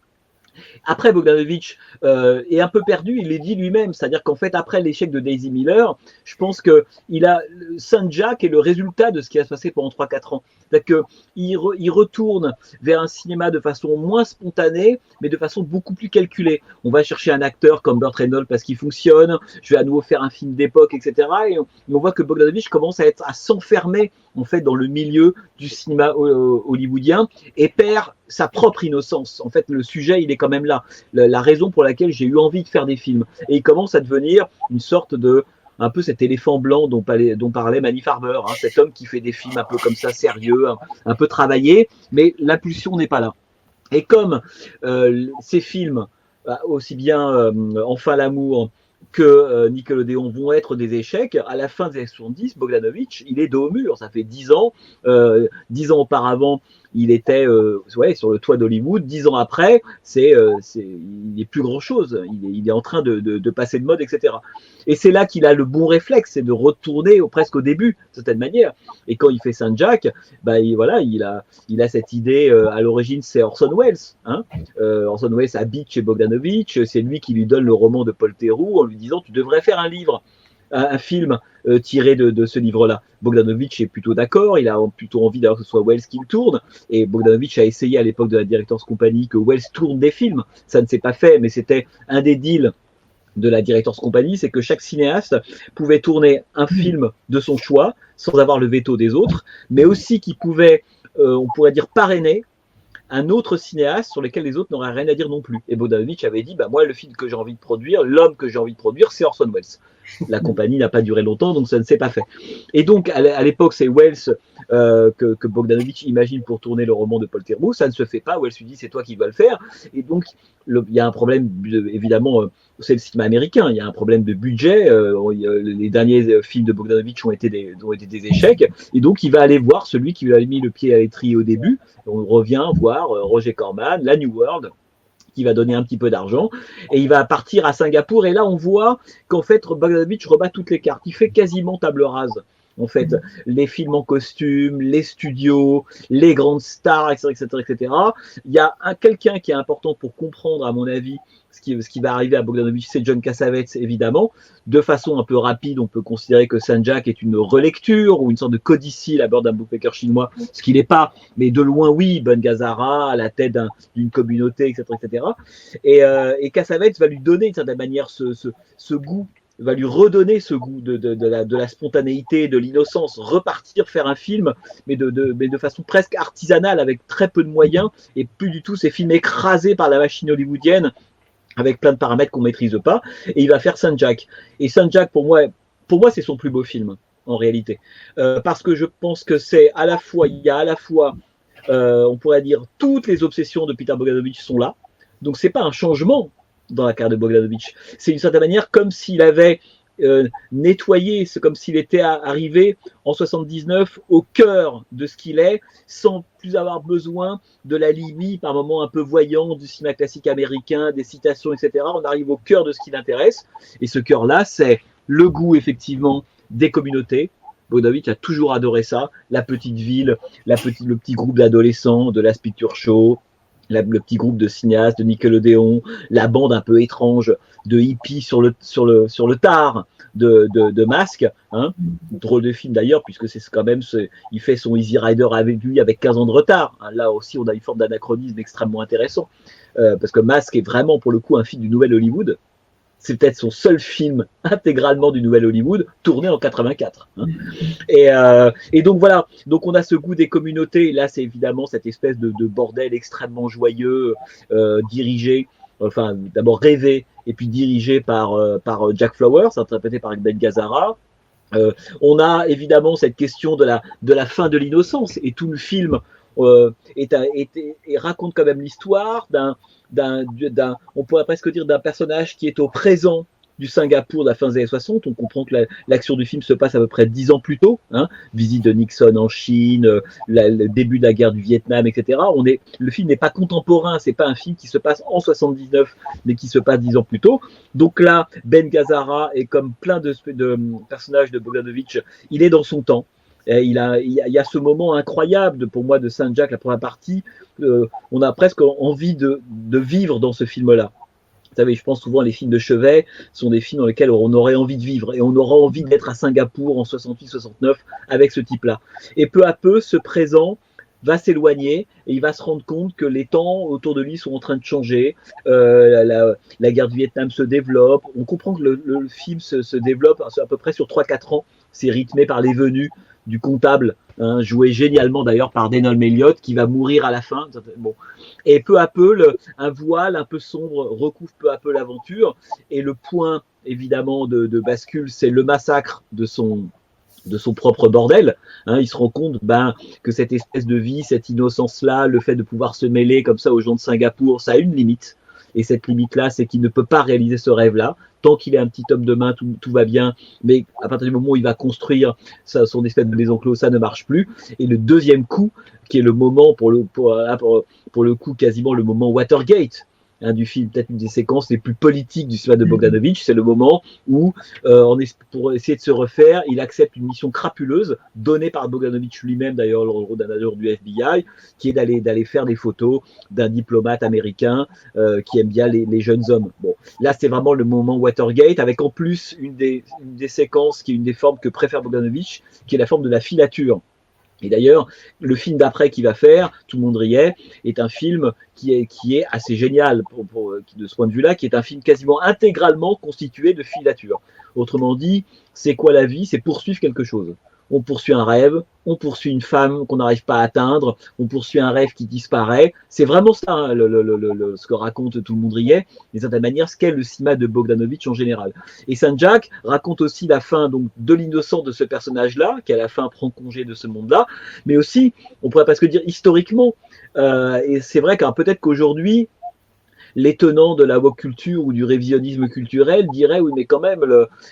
Après, Bogdanovich est un peu perdu, il l'a dit lui-même, c'est-à-dire qu'en fait, après l'échec de Daisy Miller, je pense que Saint-Jack est le résultat de ce qui va se passer pendant 3-4 ans. C'est-à-dire qu'il retourne vers un cinéma de façon moins spontanée, mais de façon beaucoup plus calculée. On va chercher un acteur comme Burt Reynolds parce qu'il fonctionne, je vais à nouveau faire un film d'époque, etc. Et on voit que Bogdanovich commence à s'enfermer en fait dans le milieu du cinéma hollywoodien et perd sa propre innocence. En fait, le sujet, il est quand même là. La raison pour laquelle j'ai eu envie de faire des films. Et il commence à devenir une sorte de un peu cet éléphant blanc dont parlait Manny Farber, hein, cet homme qui fait des films un peu comme ça, sérieux, un peu travaillés, mais l'impulsion n'est pas là. Et comme ces films, aussi bien Enfin l'amour que Nickelodeon vont être des échecs, à la fin des années 70, Bogdanovich, il est dos au mur. Ça fait 10 ans. 10 ans auparavant, il était sur le toit d'Hollywood. 10 ans après, il n'est plus grand-chose. Il est en train de passer de mode, etc. Et c'est là qu'il a le bon réflexe, c'est de retourner presque au début, de certaine manière. Et quand il fait Saint-Jack, il a cette idée, à l'origine, c'est Orson Welles. Hein. Orson Welles habite chez Bogdanovich, c'est lui qui lui donne le roman de Paul Theroux en lui disant « tu devrais faire un film tiré de ce livre-là ». Bogdanovich est plutôt d'accord, il a plutôt envie d'ailleurs que ce soit Welles qui le tourne, et Bogdanovich a essayé à l'époque de la Directors Company que Welles tourne des films. Ça ne s'est pas fait, mais c'était un des deals de la Directors Company, c'est que chaque cinéaste pouvait tourner un film de son choix sans avoir le veto des autres, mais aussi qu'il pouvait, on pourrait dire, parrainer un autre cinéaste sur lequel les autres n'auraient rien à dire non plus. Et Bogdanovich avait dit, moi, le film que j'ai envie de produire, l'homme que j'ai envie de produire, c'est Orson Welles. La compagnie n'a pas duré longtemps, donc ça ne s'est pas fait. Et donc, à l'époque, c'est Welles que Bogdanovich imagine pour tourner le roman de Paul Theroux. Ça ne se fait pas. Welles lui dit, c'est toi qui vas le faire. Et donc, il y a un problème, évidemment, c'est le cinéma américain. Il y a un problème de budget. Les derniers films de Bogdanovich ont été des échecs. Et donc, il va aller voir celui qui lui a mis le pied à l'étrier au début. On revient voir Roger Corman, la New World, qui va donner un petit peu d'argent, et il va partir à Singapour, et là on voit qu'en fait Bogdanovich rebat toutes les cartes, il fait quasiment table rase en fait. Les films en costume, les studios, les grandes stars, etc., etc., etc. Il y a quelqu'un qui est important pour comprendre, à mon avis, ce qui va arriver à Bogdanovich, c'est John Cassavetes, évidemment. De façon un peu rapide, on peut considérer que Sanjak est une relecture ou une sorte de codicile à bord d'un bookmaker chinois, ce qu'il n'est pas, mais de loin, oui, Ben Gazzara, à la tête d'une communauté, etc., etc. Et Cassavetes va lui donner, d'une certaine manière, ce goût, va lui redonner ce goût de la spontanéité, de l'innocence, repartir faire un film, mais de façon presque artisanale, avec très peu de moyens, et plus du tout ces films écrasés par la machine hollywoodienne, avec plein de paramètres qu'on ne maîtrise pas, et il va faire Sanjak. Et Sanjak, pour moi c'est son plus beau film, en réalité. Parce que je pense que c'est à la fois, il y a à la fois, on pourrait dire, toutes les obsessions de Peter Bogdanovich sont là, donc c'est pas un changement dans la carrière de Bogdanovich, c'est d'une certaine manière comme s'il avait nettoyé, c'est comme s'il était arrivé en 79 au cœur de ce qu'il est, sans plus avoir besoin de la Libye par moments un peu voyant du cinéma classique américain, des citations, etc. On arrive au cœur de ce qui l'intéresse, et ce cœur-là, c'est le goût effectivement des communautés. Bogdanovich a toujours adoré ça, la petite ville, le petit groupe d'adolescents, de l'As Picture Show, le petit groupe de cinéastes de Nickelodeon, la bande un peu étrange de hippies sur le tard de Masque, hein. Drôle de film d'ailleurs, puisque c'est quand même, il fait son Easy Rider avec lui avec 15 ans de retard. Là aussi, on a une forme d'anachronisme extrêmement intéressant, parce que Masque est vraiment pour le coup un film du Nouvel Hollywood. C'est peut-être son seul film intégralement du Nouvel Hollywood, tourné en 84. Hein. Et donc voilà, donc on a ce goût des communautés, et là c'est évidemment cette espèce de bordel extrêmement joyeux, dirigé, enfin d'abord rêvé, et puis dirigé par Jack Flowers, interprété par Ben Gazzara. On a évidemment cette question de la fin de l'innocence, et tout le film raconte quand même l'histoire on pourrait presque dire d'un personnage qui est au présent du Singapour de la fin des années 60. On comprend que l'action du film se passe à peu près 10 ans plus tôt, hein, visite de Nixon en Chine, le début de la guerre du Vietnam, etc. Le film n'est pas contemporain, c'est pas un film qui se passe en 79, mais qui se passe 10 ans plus tôt. Donc là, Ben Gazzara est comme plein de personnages de Bogdanovich, il est dans son temps. Il y a ce moment incroyable pour moi de Sanjak, la première partie. On a presque envie de vivre dans ce film-là. Vous savez, je pense souvent les films de chevet sont des films dans lesquels on aurait envie de vivre, et on aura envie d'être à Singapour en 68-69 avec ce type-là. Et peu à peu, ce présent va s'éloigner, et il va se rendre compte que les temps autour de lui sont en train de changer. La guerre du Vietnam se développe. On comprend que le film se développe à peu près sur 3-4 ans. C'est rythmé par les venues du comptable, hein, joué génialement d'ailleurs par Denholm Elliott, qui va mourir à la fin. Bon. Et peu à peu, un voile un peu sombre recouvre peu à peu l'aventure, et le point évidemment de bascule, c'est le massacre de son propre bordel. Hein, il se rend compte que cette espèce de vie, cette innocence-là, le fait de pouvoir se mêler comme ça aux gens de Singapour, ça a une limite. Et cette limite-là, c'est qu'il ne peut pas réaliser ce rêve-là. Tant qu'il est un petit homme de main, tout va bien. Mais à partir du moment où il va construire son espèce de maison clos, ça ne marche plus. Et le deuxième coup, qui est le moment, pour le coup, quasiment le moment Watergate, hein, du film, peut-être une des séquences les plus politiques du cinéma de Bogdanovich, c'est le moment où, pour essayer de se refaire, il accepte une mission crapuleuse, donnée par Bogdanovich lui-même, d'ailleurs, le rôle d'un agent du FBI, qui est d'aller faire des photos d'un diplomate américain qui aime bien les jeunes hommes. Bon, là, c'est vraiment le moment Watergate, avec en plus une des séquences qui est une des formes que préfère Bogdanovich, qui est la forme de la filature. Et d'ailleurs, le film d'après qu'il va faire, Tout le monde riait, est un film qui est assez génial de ce point de vue-là, qui est un film quasiment intégralement constitué de filatures. Autrement dit, c'est quoi la vie? C'est poursuivre quelque chose. On poursuit un rêve, on poursuit une femme qu'on n'arrive pas à atteindre, on poursuit un rêve qui disparaît. C'est vraiment ça, hein, ce que raconte Tout le monde riait, d'une certaine manière, ce qu'est le cinéma de Bogdanovich en général. Et Sanjak raconte aussi la fin donc, de l'innocence de ce personnage-là, qui à la fin prend congé de ce monde-là, mais aussi, on pourrait presque dire historiquement, et c'est vrai que peut-être qu'aujourd'hui, les tenants de la woke culture ou du révisionnisme culturel diraient oui, mais quand même,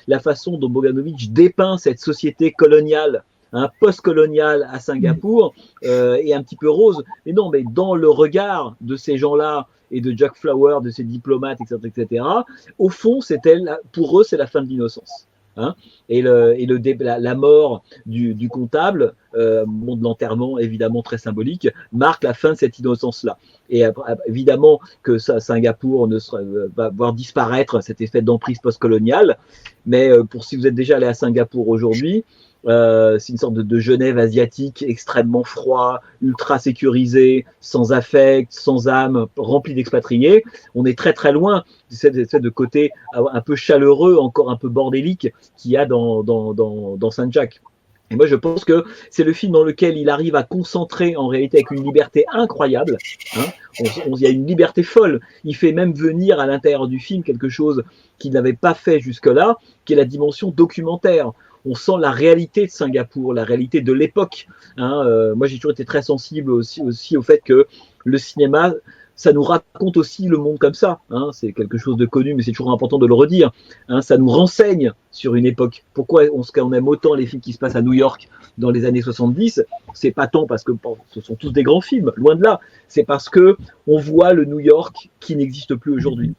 la façon dont Bogdanovich dépeint cette société coloniale, hein, post-coloniale à Singapour, est un petit peu rose. Mais non, mais dans le regard de ces gens-là et de Jack Flower, de ces diplomates, etc., au fond, pour eux, c'est la fin de l'innocence. hein, la mort du comptable, monde de l'enterrement évidemment très symbolique, marque la fin de cette innocence-là. Et évidemment que Singapour va voir disparaître cet effet d'emprise postcoloniale, mais si vous êtes déjà allé à Singapour aujourd'hui, c'est une sorte de Genève asiatique extrêmement froid, ultra sécurisé, sans affect, sans âme, rempli d'expatriés. On est très très loin de côté un peu chaleureux, encore un peu bordélique qu'il y a dans Saint-Jacques. Et moi, je pense que c'est le film dans lequel il arrive à concentrer en réalité avec une liberté incroyable. Hein. Il y a une liberté folle. Il fait même venir à l'intérieur du film quelque chose qu'il n'avait pas fait jusque-là, qui est la dimension documentaire. On sent la réalité de Singapour, la réalité de l'époque. Hein. Moi, j'ai toujours été très sensible aussi au fait que le cinéma, ça nous raconte aussi le monde comme ça. Hein. C'est quelque chose de connu, mais c'est toujours important de le redire. Hein. Ça nous renseigne sur une époque. Pourquoi on aime autant les films qui se passent à New York dans les années 70 ? C'est pas tant parce que ce sont tous des grands films, loin de là. C'est parce que on voit le New York qui n'existe plus aujourd'hui.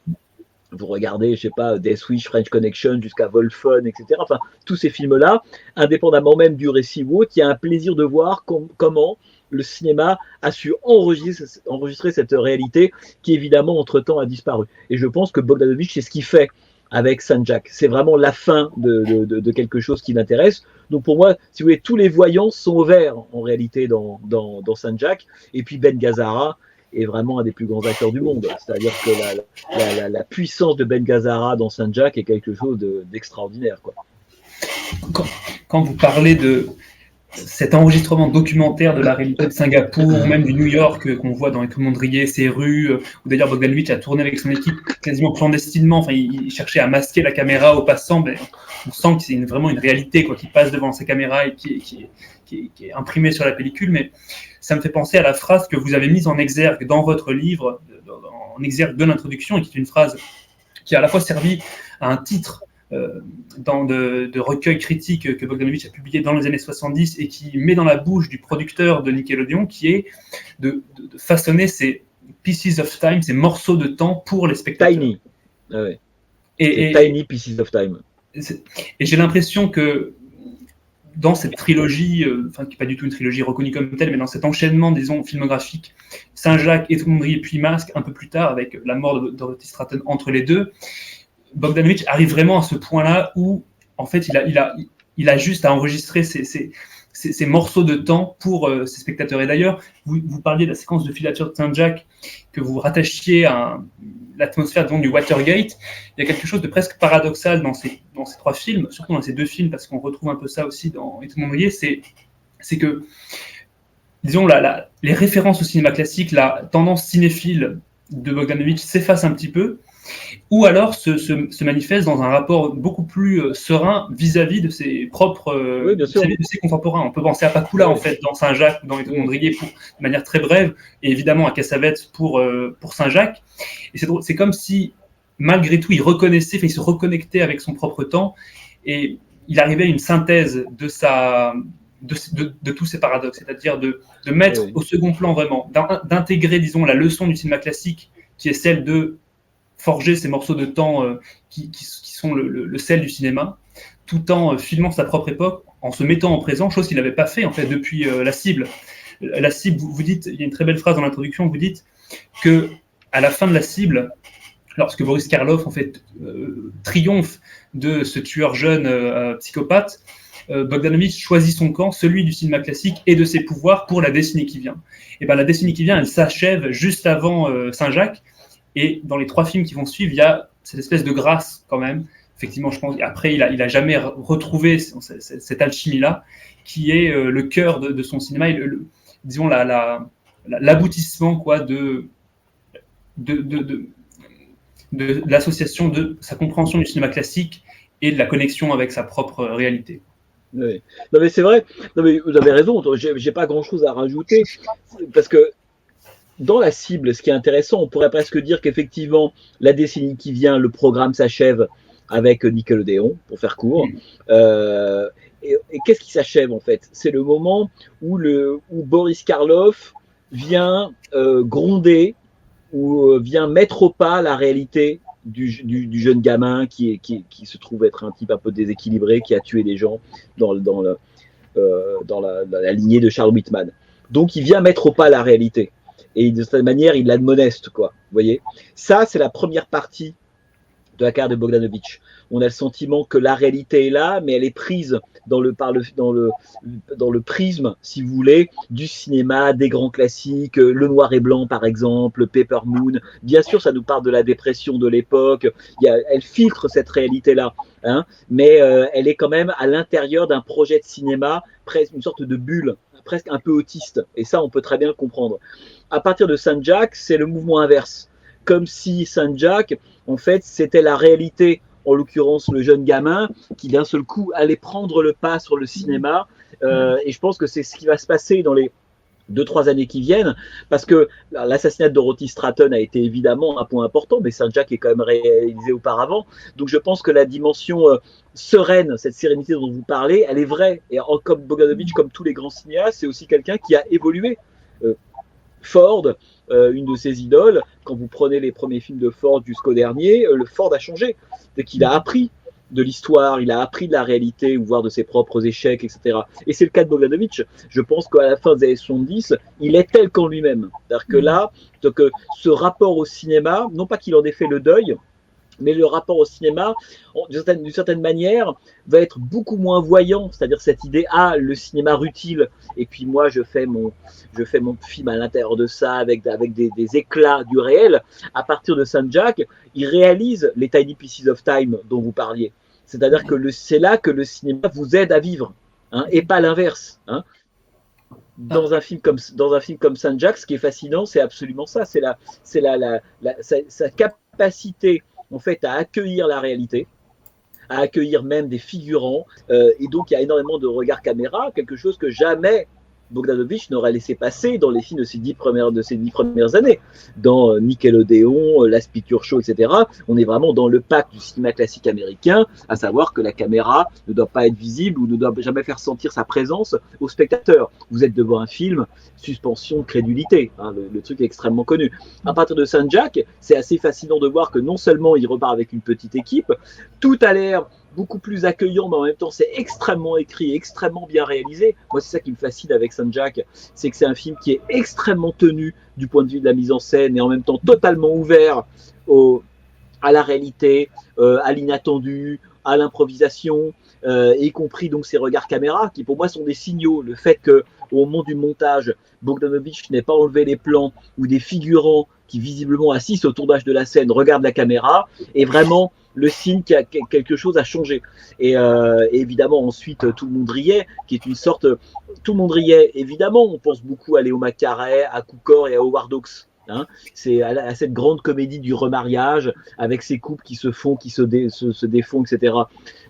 Vous regardez, je sais pas, Death Wish, French Connection, jusqu'à Wolfen, etc. Enfin, tous ces films-là, indépendamment même du récit ou autre, il y a un plaisir de voir comment le cinéma a su enregistrer cette réalité qui, évidemment, entre-temps a disparu. Et je pense que Bogdanovich, c'est ce qu'il fait avec Saint-Jacques. C'est vraiment la fin de quelque chose qui l'intéresse. Donc pour moi, si vous voulez, tous les voyants sont au vert, en réalité, dans Saint-Jacques. Et puis Ben Gazzara est vraiment un des plus grands acteurs du monde. C'est-à-dire que la puissance de Ben Gazzara dans Saint-Jacques est quelque chose d'extraordinaire, quoi. Quand vous parlez de cet enregistrement documentaire de la réalité de Singapour, ou même du New York qu'on voit dans Tout le monde riait, ses rues, où d'ailleurs Bogdanovich a tourné avec son équipe quasiment clandestinement, enfin il cherchait à masquer la caméra aux passants, mais on sent que c'est vraiment une réalité qui passe devant sa caméra et qui est imprimée sur la pellicule, mais ça me fait penser à la phrase que vous avez mise en exergue dans votre livre, en exergue de l'introduction, et qui est une phrase qui a à la fois servi à un titre dans de recueils critiques que Bogdanovich a publié dans les années 70 et qui met dans la bouche du producteur de Nickelodeon, qui est de façonner ces pieces of time, ces morceaux de temps pour les spectateurs. Tiny. Ah ouais. Tiny pieces of time. Et j'ai l'impression que dans cette trilogie, qui n'est pas du tout une trilogie reconnue comme telle, mais dans cet enchaînement, disons, filmographique, Saint-Jacques et Tout le monde riait, puis Masque, un peu plus tard, avec la mort de Dorothy Stratton entre les deux, Bogdanovich arrive vraiment à ce point-là où, en fait, il a juste à enregistrer ces morceaux de temps pour ses spectateurs. Et d'ailleurs, vous parliez de la séquence de filature de Saint-Jacques que vous rattachiez à l'atmosphère du Watergate. Il y a quelque chose de presque paradoxal dans ces trois films, surtout dans ces deux films, parce qu'on retrouve un peu ça aussi dans Et tout le monde riait, c'est que, disons, les références au cinéma classique, la tendance cinéphile de Bogdanovich s'efface un petit peu, ou alors se manifeste dans un rapport beaucoup plus serein vis-à-vis de ses propres de ses contemporains. On peut penser à Pakula, en fait, dans Saint-Jacques, dans Les Tout le monde riait, de manière très brève, et évidemment à Cassavetes pour Saint-Jacques. Et c'est comme si, malgré tout, il se reconnectait avec son propre temps, et il arrivait à une synthèse de tous ces paradoxes, c'est-à-dire de mettre au second plan vraiment, d'intégrer, disons, la leçon du cinéma classique, qui est celle de forger ces morceaux de temps qui sont le sel du cinéma, tout en filmant sa propre époque, en se mettant en présent, chose qu'il n'avait pas fait en fait depuis La Cible. La Cible, vous dites, il y a une très belle phrase dans l'introduction, vous dites que à la fin de La Cible, lorsque Boris Karloff en fait triomphe de ce tueur jeune psychopathe, Bogdanovich choisit son camp, celui du cinéma classique et de ses pouvoirs pour la décennie qui vient. Et bien la décennie qui vient, elle s'achève juste avant Saint-Jacques. Et dans les trois films qui vont suivre, il y a cette espèce de grâce quand même. Effectivement, je pense qu'après, il a jamais retrouvé cette alchimie-là, qui est le cœur de son cinéma, et disons l'aboutissement quoi de l'association de sa compréhension du cinéma classique et de la connexion avec sa propre réalité. Oui. Non mais c'est vrai. Non mais vous avez raison. J'ai pas grand-chose à rajouter parce que dans La Cible, ce qui est intéressant, on pourrait presque dire qu'effectivement, la décennie qui vient, le programme s'achève avec Nickelodeon, pour faire court. Et qu'est-ce qui s'achève en fait ? C'est le moment où Boris Karloff vient gronder ou vient mettre au pas la réalité du jeune gamin qui se trouve être un type un peu déséquilibré, qui a tué des gens dans la lignée de Charles Whitman. Donc il vient mettre au pas la réalité. Et de cette manière, il l'admoneste, quoi. Vous voyez ? Ça, c'est la première partie de la carrière de Bogdanovich. On a le sentiment que la réalité est là, mais elle est prise dans le prisme, si vous voulez, du cinéma, des grands classiques, le noir et blanc par exemple, Paper Moon. Bien sûr, ça nous parle de la dépression de l'époque. Elle filtre cette réalité-là, hein, mais elle est quand même à l'intérieur d'un projet de cinéma, presque une sorte de bulle, presque un peu autiste. Et ça, on peut très bien le comprendre. À partir de Saint-Jacques, c'est le mouvement inverse. Comme si Saint-Jacques, en fait, c'était la réalité, en l'occurrence le jeune gamin, qui d'un seul coup allait prendre le pas sur le cinéma. Et je pense que c'est ce qui va se passer dans les 2-3 années qui viennent, parce que l'assassinat de Dorothy Stratton a été évidemment un point important, mais Saint-Jacques est quand même réalisé auparavant. Donc je pense que la dimension sereine, cette sérénité dont vous parlez, elle est vraie. Et comme Bogdanovich, comme tous les grands cinéastes, c'est aussi quelqu'un qui a évolué. Ford, une de ses idoles, quand vous prenez les premiers films de Ford jusqu'au dernier, le Ford a changé. C'est qu'il a appris de l'histoire, il a appris de la réalité, voire de ses propres échecs, etc. Et c'est le cas de Bogdanovich. Je pense qu'à la fin des années 70, il est tel qu'en lui-même. C'est-à-dire que là, ce rapport au cinéma, non pas qu'il en ait fait le deuil, mais le rapport au cinéma, d'une certaine manière, va être beaucoup moins voyant. C'est-à-dire cette idée, le cinéma rutile, et puis moi je fais mon film à l'intérieur de ça, avec des éclats du réel. À partir de Saint-Jacques, il réalise les Tiny Pieces of Time dont vous parliez. C'est-à-dire que c'est là que le cinéma vous aide à vivre, hein, et pas l'inverse, hein. Dans un film comme Saint-Jacques, ce qui est fascinant, c'est absolument ça. C'est sa capacité, en fait, à accueillir la réalité, à accueillir même des figurants. Et donc, il y a énormément de regard caméra, quelque chose que jamais Bogdanovich n'aurait laissé passer dans les films de ses 10 premières années. Dans Nickelodeon, Last Picture Show, etc., on est vraiment dans le pacte du cinéma classique américain, à savoir que la caméra ne doit pas être visible ou ne doit jamais faire sentir sa présence au spectateur. Vous êtes devant un film, suspension de crédulité, hein, le truc est extrêmement connu. À partir de Saint-Jacques, c'est assez fascinant de voir que non seulement il repart avec une petite équipe, tout a l'air beaucoup plus accueillant, mais en même temps c'est extrêmement écrit, extrêmement bien réalisé. Moi c'est ça qui me fascine avec Saint-Jacques, c'est que c'est un film qui est extrêmement tenu du point de vue de la mise en scène et en même temps totalement ouvert à la réalité, à l'inattendu, à l'improvisation, y compris donc ces regards caméra qui pour moi sont des signaux. Le fait qu'au moment du montage, Bogdanovich n'ait pas enlevé les plans où des figurants qui visiblement assistent au tournage de la scène regardent la caméra est vraiment le signe qu'il y a quelque chose à changer. Et évidemment, ensuite, Tout le monde riait, qui est une sorte... Tout le monde riait, évidemment, on pense beaucoup à Léo Macaré, à Cukor et à Howard Hawks. Hein, c'est à cette grande comédie du remariage, avec ces couples qui se font, qui se défont, etc.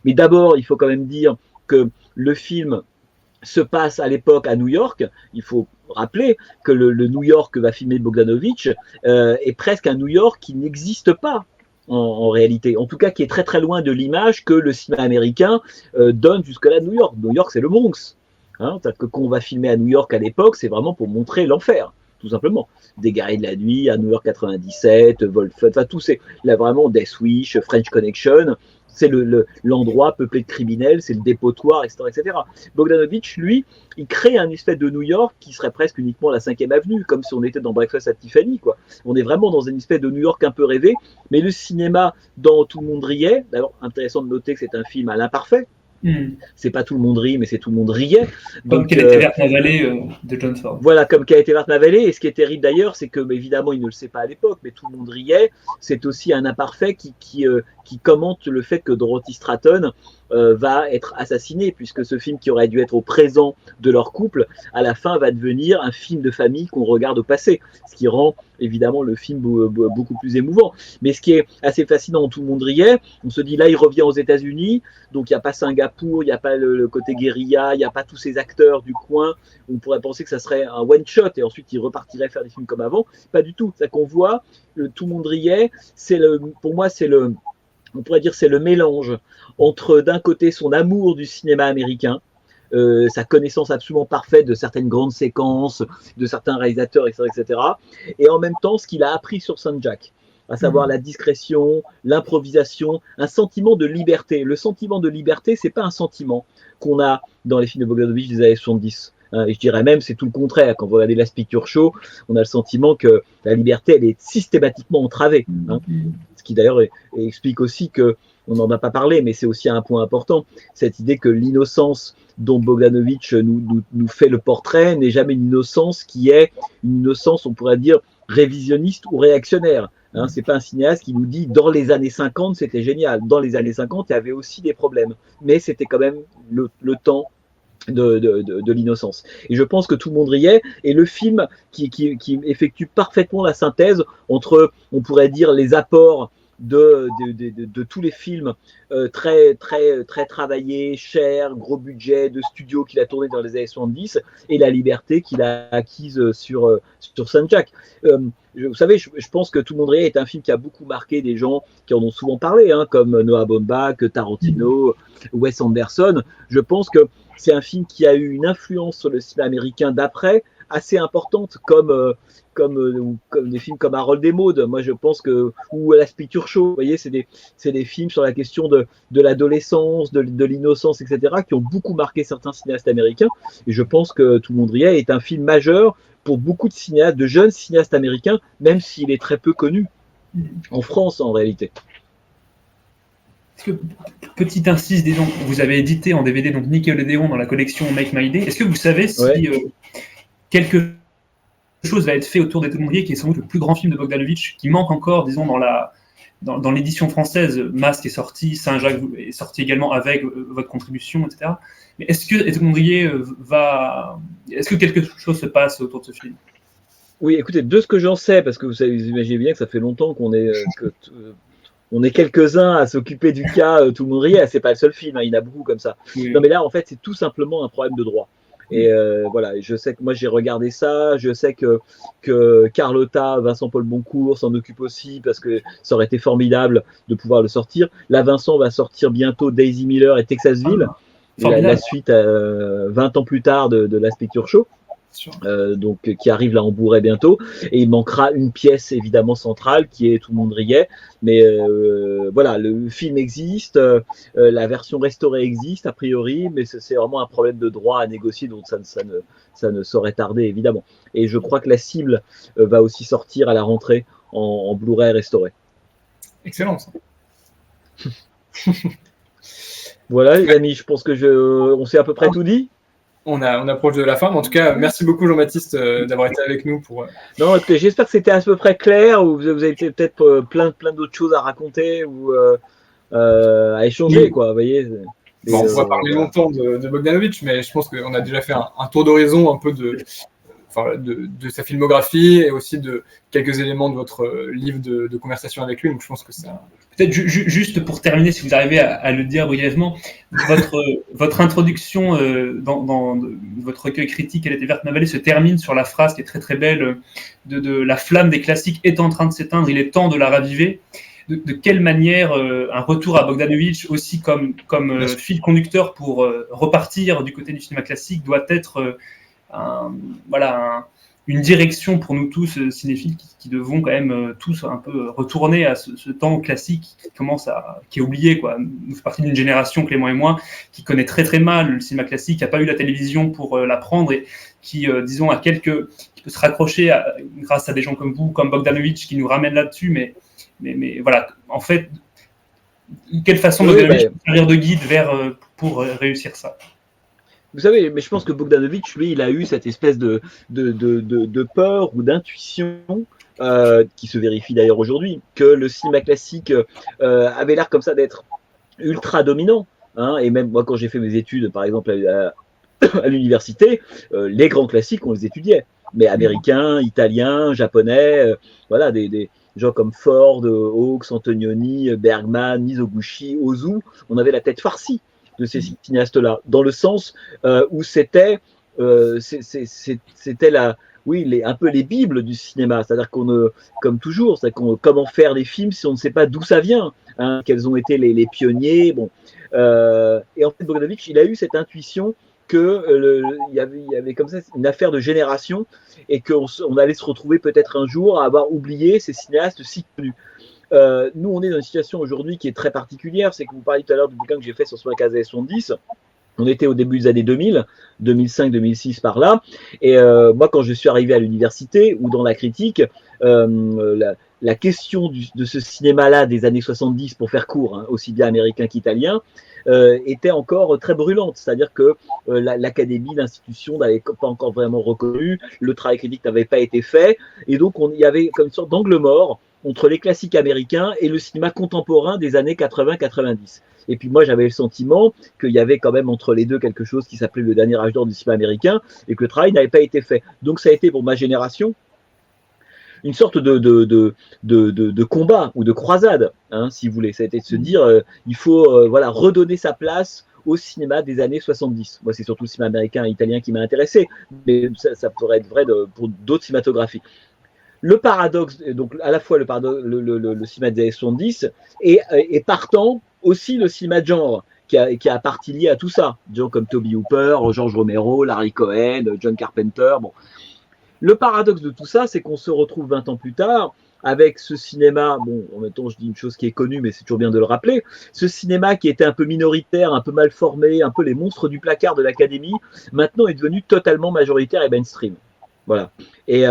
Mais d'abord, il faut quand même dire que le film se passe à l'époque à New York. Il faut rappeler que le New York que va filmer Bogdanovich est presque un New York qui n'existe pas en réalité, en tout cas qui est très très loin de l'image que le cinéma américain donne jusque-là de New York. New York, c'est le Bronx. Hein, que quand on va filmer à New York à l'époque, c'est vraiment pour montrer l'enfer, tout simplement. Des guerriers de la nuit, à New York 97, Wolfen, enfin tout c'est là vraiment Death Wish, French Connection. C'est l'endroit peuplé de criminels, c'est le dépotoir, etc., etc. Bogdanovich, lui, il crée un espèce de New York qui serait presque uniquement la 5e avenue, comme si on était dans Breakfast at Tiffany, quoi. On est vraiment dans une espèce de New York un peu rêvé, mais le cinéma, dans Tout le monde riait, d'abord intéressant de noter que c'est un film à l'imparfait. C'est pas Tout le monde rit, mais c'est Tout le monde riait. Comme Quelle était verte ma vallée de John Ford. Voilà, comme Quelle était verte ma vallée. Et ce qui est terrible d'ailleurs, c'est que, évidemment, il ne le sait pas à l'époque, mais Tout le monde riait. C'est aussi un imparfait qui commente le fait que Dorothy Stratton va être assassinée, puisque ce film qui aurait dû être au présent de leur couple, à la fin va devenir un film de famille qu'on regarde au passé, ce qui rend évidemment le film beaucoup plus émouvant. Mais ce qui est assez fascinant dans Tout le monde riait, on se dit là il revient aux États-Unis, donc il n'y a pas Singapour, il n'y a pas le côté guérilla, il n'y a pas tous ces acteurs du coin, on pourrait penser que ça serait un one shot et ensuite il repartirait faire des films comme avant. Pas du tout, c'est qu'on voit Tout le monde riait, pour moi on pourrait dire c'est le mélange entre d'un côté son amour du cinéma américain, sa connaissance absolument parfaite de certaines grandes séquences, de certains réalisateurs, etc., etc., et en même temps ce qu'il a appris sur Saint-Jacques. à savoir la discrétion, l'improvisation, un sentiment de liberté. Le sentiment de liberté, c'est pas un sentiment qu'on a dans les films de Bogdanovich des années 70. Et je dirais même, c'est tout le contraire. Quand vous regardez Last Picture Show, on a le sentiment que la liberté, elle est systématiquement entravée. Ce qui d'ailleurs explique aussi que, on n'en a pas parlé, mais c'est aussi un point important, cette idée que l'innocence dont Bogdanovich nous fait le portrait n'est jamais une innocence qui est une innocence, on pourrait dire, révisionniste ou réactionnaire. C'est pas un cinéaste qui nous dit dans les années 50 c'était génial. Dans les années 50 il y avait aussi des problèmes, mais c'était quand même le temps de l'innocence. Et je pense que Tout le monde riait est le film qui effectue parfaitement la synthèse entre, on pourrait dire, les apports de tous les films très travaillés, chers, gros budget, de studio qu'il a tourné dans les années 70 et la liberté qu'il a acquise sur Saint-Jack. Vous savez, je pense que Tout le monde riait est un film qui a beaucoup marqué des gens qui en ont souvent parlé, comme Noah Baumbach, Tarantino, Wes Anderson. Je pense que c'est un film qui a eu une influence sur le cinéma américain d'après assez importante, comme des films comme Harold et Maude. Moi, je pense que, ou Last Picture Show, vous voyez, c'est des films sur la question de l'adolescence, de l'innocence, etc., qui ont beaucoup marqué certains cinéastes américains. Et je pense que Tout le monde riait est un film majeur pour beaucoup de cinéastes, de jeunes cinéastes américains, même s'il est très peu connu en France en réalité. Petite incise, disons, vous avez édité en DVD donc Nickelodeon dans la collection Make My Day. Est-ce que vous savez si quelque chose va être fait autour des Tout le monde riait, qui est sans doute le plus grand film de Bogdanovich, qui manque encore, disons, dans l'édition française? Masque est sorti, Saint-Jacques est sorti également avec votre contribution, etc. Mais est-ce que Tout le monde riait est-ce que quelque chose se passe autour de ce film? Oui, écoutez, de ce que j'en sais, parce que vous imaginez bien que ça fait longtemps qu'on est on est quelques-uns à s'occuper du cas Tout le monde riait, c'est pas le seul film, il y en a beaucoup comme ça. Oui. Non mais là en fait c'est tout simplement un problème de droit. Et voilà, je sais que moi j'ai regardé ça, je sais que Carlotta, Vincent-Paul Boncourt s'en occupe aussi parce que ça aurait été formidable de pouvoir le sortir. Là Vincent va sortir bientôt Daisy Miller et Texasville, la suite 20 ans plus tard de Last Picture Show. Donc qui arrive là en Bourret bientôt, et il manquera une pièce évidemment centrale qui est Tout le monde riait, mais voilà, le film existe, la version restaurée existe a priori, mais c'est vraiment un problème de droit à négocier, donc ça ne saurait tarder évidemment, et je crois que La Cible va aussi sortir à la rentrée en Blu-ray restauré. Excellent ça. Voilà les amis, je pense que on s'est à peu près tout dit. On approche de la fin, mais en tout cas, merci beaucoup Jean-Baptiste d'avoir été avec nous pour. Non, écoutez, j'espère que c'était à peu près clair, ou vous avez peut-être plein d'autres choses à raconter ou à échanger, quoi. Vous voyez. Bon, on va parler longtemps de Bogdanovich, mais je pense qu'on a déjà fait un tour d'horizon un peu de sa filmographie et aussi de quelques éléments de votre livre de conversation avec lui. Donc je pense que c'est peut-être juste pour terminer, si vous arrivez à le dire brièvement, votre introduction dans votre recueil critique Elle était verte ma vallée se termine sur la phrase qui est très très belle de la flamme des classiques est en train de s'éteindre, il est temps de la raviver. De quelle manière un retour à Bogdanovich aussi comme fil conducteur pour repartir du côté du cinéma classique doit être une direction pour nous tous cinéphiles qui devons quand même tous un peu retourner à ce temps classique qui est oublié, quoi. Nous faisons partie d'une génération, Clément et moi, qui connaît très très mal le cinéma classique, qui n'a pas eu la télévision pour l'apprendre et qui, disons, qui peut se raccrocher grâce à des gens comme vous, comme Bogdanovich, qui nous ramènent là-dessus, mais voilà, en fait, quelle façon Bogdanovich peut servir de guide pour réussir ça? Vous savez, mais je pense que Bogdanovich, lui, il a eu cette espèce de peur ou d'intuition qui se vérifie d'ailleurs aujourd'hui, que le cinéma classique avait l'air comme ça d'être ultra dominant. Et même moi, quand j'ai fait mes études, par exemple, à l'université, les grands classiques, on les étudiait. Mais américains, italiens, japonais, voilà, des gens comme Ford, Hawks, Antonioni, Bergman, Mizoguchi, Ozu, on avait la tête farcie de ces cinéastes-là, dans le sens où c'était un peu les bibles du cinéma, c'est-à-dire comme toujours, comment faire les films si on ne sait pas d'où ça vient, quels ont été les pionniers, bon. Et en fait, Bogdanovich, il a eu cette intuition qu'il y avait comme ça une affaire de génération et qu'on allait se retrouver peut-être un jour à avoir oublié ces cinéastes si connus. nous, on est dans une situation aujourd'hui qui est très particulière. C'est que vous parliez tout à l'heure du bouquin que j'ai fait sur 75 et 70. On était au début des années 2000, 2005, 2006 par là. Et moi, quand je suis arrivé à l'université ou dans la critique, la question de ce cinéma-là des années 70, pour faire court, hein, aussi bien américain qu'italien, était encore très brûlante. C'est-à-dire que l'académie, l'institution n'avait pas encore vraiment reconnu, le travail critique n'avait pas été fait. Et donc, il y avait comme une sorte d'angle mort entre les classiques américains et le cinéma contemporain des années 80-90. Et puis moi, j'avais le sentiment qu'il y avait quand même entre les deux quelque chose qui s'appelait le dernier âge d'or du cinéma américain et que le travail n'avait pas été fait. Donc ça a été pour ma génération une sorte de combat ou de croisade, hein, si vous voulez. Ça a été de se dire, il faut voilà, redonner sa place au cinéma des années 70. Moi, c'est surtout le cinéma américain et italien qui m'a intéressé, mais ça pourrait être vrai pour d'autres cinématographies. Le paradoxe, donc à la fois le cinéma des années 70 et partant aussi le cinéma de genre qui a partie liée à tout ça. Des gens comme Toby Hooper, George Romero, Larry Cohen, John Carpenter. Bon. Le paradoxe de tout ça, c'est qu'on se retrouve 20 ans plus tard avec ce cinéma, bon, en même temps, je dis une chose qui est connue, mais c'est toujours bien de le rappeler, ce cinéma qui était un peu minoritaire, un peu mal formé, un peu les monstres du placard de l'académie, maintenant est devenu totalement majoritaire et mainstream. Voilà. Et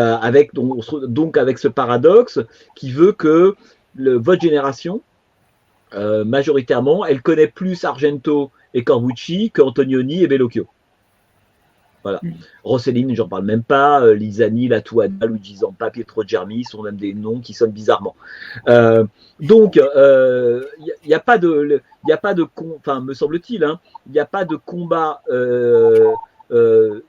donc avec ce paradoxe qui veut que votre génération, majoritairement, elle connaît plus Argento et Corbucci qu'Antonioni et Bellocchio. Voilà. Rossellini, j'en parle même pas. Lisani, Latuada, Luigi Zampa, Pietro Germi sont même des noms qui sonnent bizarrement. Donc, il n'y a pas de, enfin, me semble-t-il, hein, il n'y a pas de combat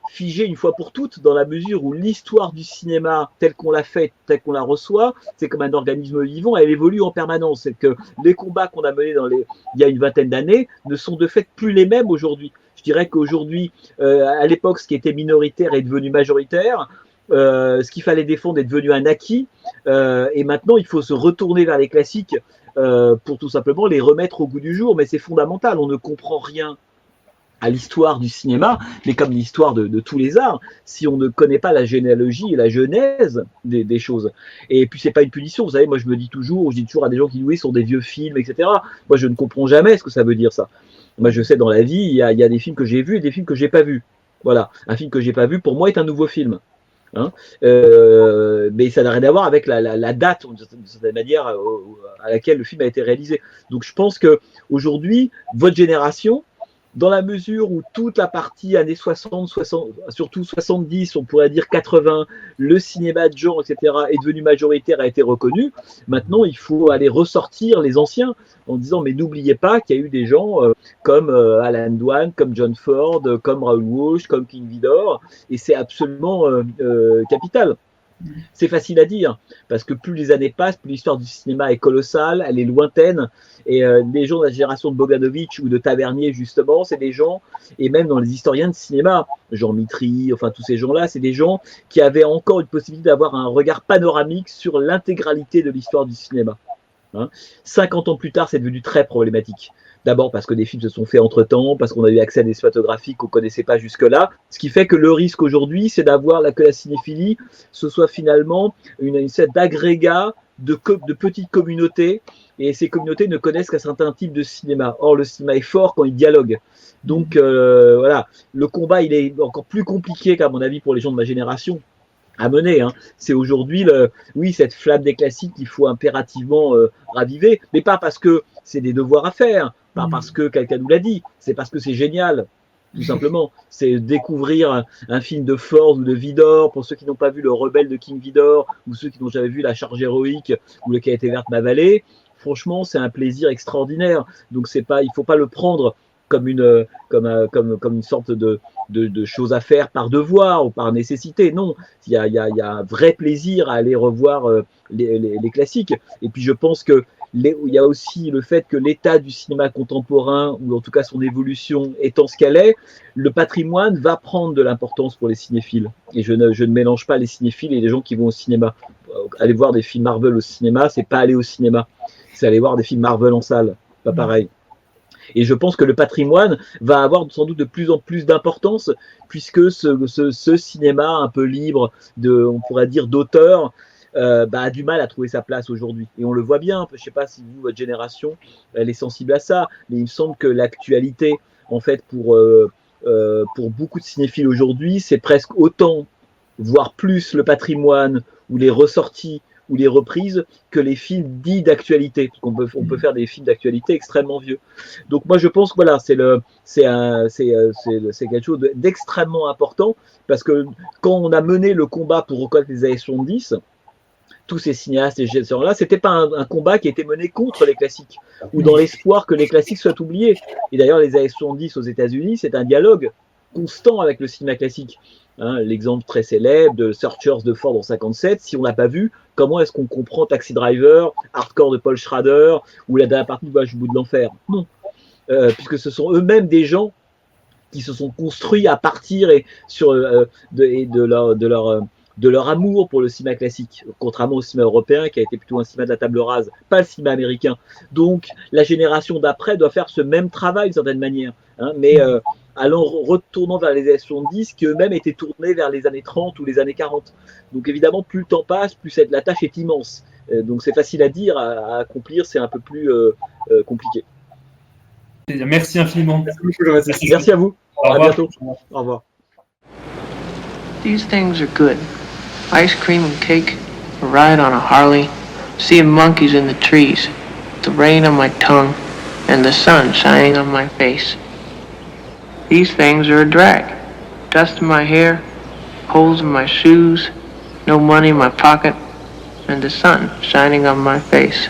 figé une fois pour toutes, dans la mesure où l'histoire du cinéma telle qu'on l'a fait, telle qu'on la reçoit, c'est comme un organisme vivant, elle évolue en permanence. C'est que les combats qu'on a menés il y a une vingtaine d'années ne sont de fait plus les mêmes aujourd'hui. Je dirais qu'aujourd'hui, à l'époque, ce qui était minoritaire est devenu majoritaire. Ce qu'il fallait défendre est devenu un acquis. Et maintenant, il faut se retourner vers les classiques pour tout simplement les remettre au goût du jour. Mais c'est fondamental. On ne comprend rien à l'histoire du cinéma, mais comme l'histoire de tous les arts, si on ne connaît pas la généalogie et la genèse des choses. Et puis, c'est pas une punition. Vous savez, moi, je dis toujours à des gens qui, oui, sont des vieux films, etc. Moi, je ne comprends jamais ce que ça veut dire, ça. Moi, je sais, dans la vie, il y a des films que j'ai vus et des films que j'ai pas vus. Voilà. Un film que j'ai pas vu, pour moi, est un nouveau film. Hein, mais ça n'a rien à voir avec la date, de certaine manière, à laquelle le film a été réalisé. Donc, je pense que aujourd'hui, votre génération, dans la mesure où toute la partie années 60, surtout 70, on pourrait dire 80, le cinéma de genre, etc., est devenu majoritaire, a été reconnu. Maintenant, il faut aller ressortir les anciens en disant, mais n'oubliez pas qu'il y a eu des gens comme Alan Dwan, comme John Ford, comme Raoul Walsh, comme King Vidor, et c'est absolument capital. C'est facile à dire, parce que plus les années passent, plus l'histoire du cinéma est colossale, elle est lointaine, et les gens de la génération de Bogdanovich ou de Tavernier, justement, c'est des gens, et même dans les historiens de cinéma, Jean Mitry, enfin tous ces gens-là, c'est des gens qui avaient encore une possibilité d'avoir un regard panoramique sur l'intégralité de l'histoire du cinéma. Hein. 50 ans plus tard, c'est devenu très problématique. D'abord parce que des films se sont faits entre-temps, parce qu'on a eu accès à des cinématographies qu'on ne connaissait pas jusque-là. Ce qui fait que le risque aujourd'hui, c'est d'avoir que la cinéphilie, ce soit finalement une sorte d'agrégat de petites communautés. Et ces communautés ne connaissent qu'un certain type de cinéma. Or, le cinéma est fort quand il dialogue. Donc, voilà, le combat, il est encore plus compliqué qu'à mon avis pour les gens de ma génération à mener. Hein. C'est aujourd'hui, oui, cette flamme des classiques qu'il faut impérativement raviver, mais pas parce que c'est des devoirs à faire, pas parce que quelqu'un nous l'a dit, c'est parce que c'est génial, tout simplement. C'est découvrir un film de Ford ou de Vidor, pour ceux qui n'ont pas vu Le Rebelle de King Vidor, ou ceux qui n'ont jamais vu La Charge héroïque ou Le Quai verte ma vallée. Franchement, c'est un plaisir extraordinaire. Donc, il ne faut pas le prendre comme une sorte de choses à faire par devoir ou par nécessité. Non, il y a un vrai plaisir à aller revoir les classiques. Et puis je pense que il y a aussi le fait que l'état du cinéma contemporain, ou en tout cas son évolution étant ce qu'elle est, le patrimoine va prendre de l'importance pour les cinéphiles. Et je ne mélange pas les cinéphiles et les gens qui vont au cinéma. Aller voir des films Marvel au cinéma, c'est pas aller au cinéma, c'est aller voir des films Marvel en salle. Pas pareil. Et je pense que le patrimoine va avoir sans doute de plus en plus d'importance, puisque ce cinéma un peu libre, on pourrait dire d'auteur, a du mal à trouver sa place aujourd'hui. Et on le voit bien, je ne sais pas si vous, votre génération, elle est sensible à ça, mais il me semble que l'actualité, en fait, pour beaucoup de cinéphiles aujourd'hui, c'est presque autant, voire plus, le patrimoine ou les ressorties ou les reprises que les films dits d'actualité, parce qu'on peut faire des films d'actualité extrêmement vieux. Donc moi je pense que voilà, c'est quelque chose d'extrêmement important, parce que quand on a mené le combat pour reconnaître les années 70, tous ces cinéastes et ces gens-là, c'était pas un combat qui était mené contre les classiques, ou dans l'espoir que les classiques soient oubliés. Et d'ailleurs, les années 70 aux États-Unis, c'est un dialogue constant avec le cinéma classique. Hein, l'exemple très célèbre de Searchers de Ford en 57, si on l'a pas vu, comment est-ce qu'on comprend Taxi Driver, Hardcore de Paul Schrader, ou la dernière partie de Voyage au bout de l'enfer? Non. Puisque ce sont eux-mêmes des gens qui se sont construits à partir de leur amour pour le cinéma classique, contrairement au cinéma européen qui a été plutôt un cinéma de la table rase, pas le cinéma américain. Donc la génération d'après doit faire ce même travail d'une certaine manière, hein, mais retournant vers les années 70 qui eux-mêmes étaient tournés vers les années 30 ou les années 40. Donc évidemment, plus le temps passe, plus la tâche est immense. Donc c'est facile à dire, à accomplir, c'est un peu plus compliqué. Merci infiniment. Merci à vous. À bientôt. Au revoir. These things are good. Ice cream and cake, a ride on a Harley, seeing monkeys in the trees, the rain on my tongue, and the sun shining on my face. These things are a drag. Dust in my hair, holes in my shoes, no money in my pocket, and the sun shining on my face.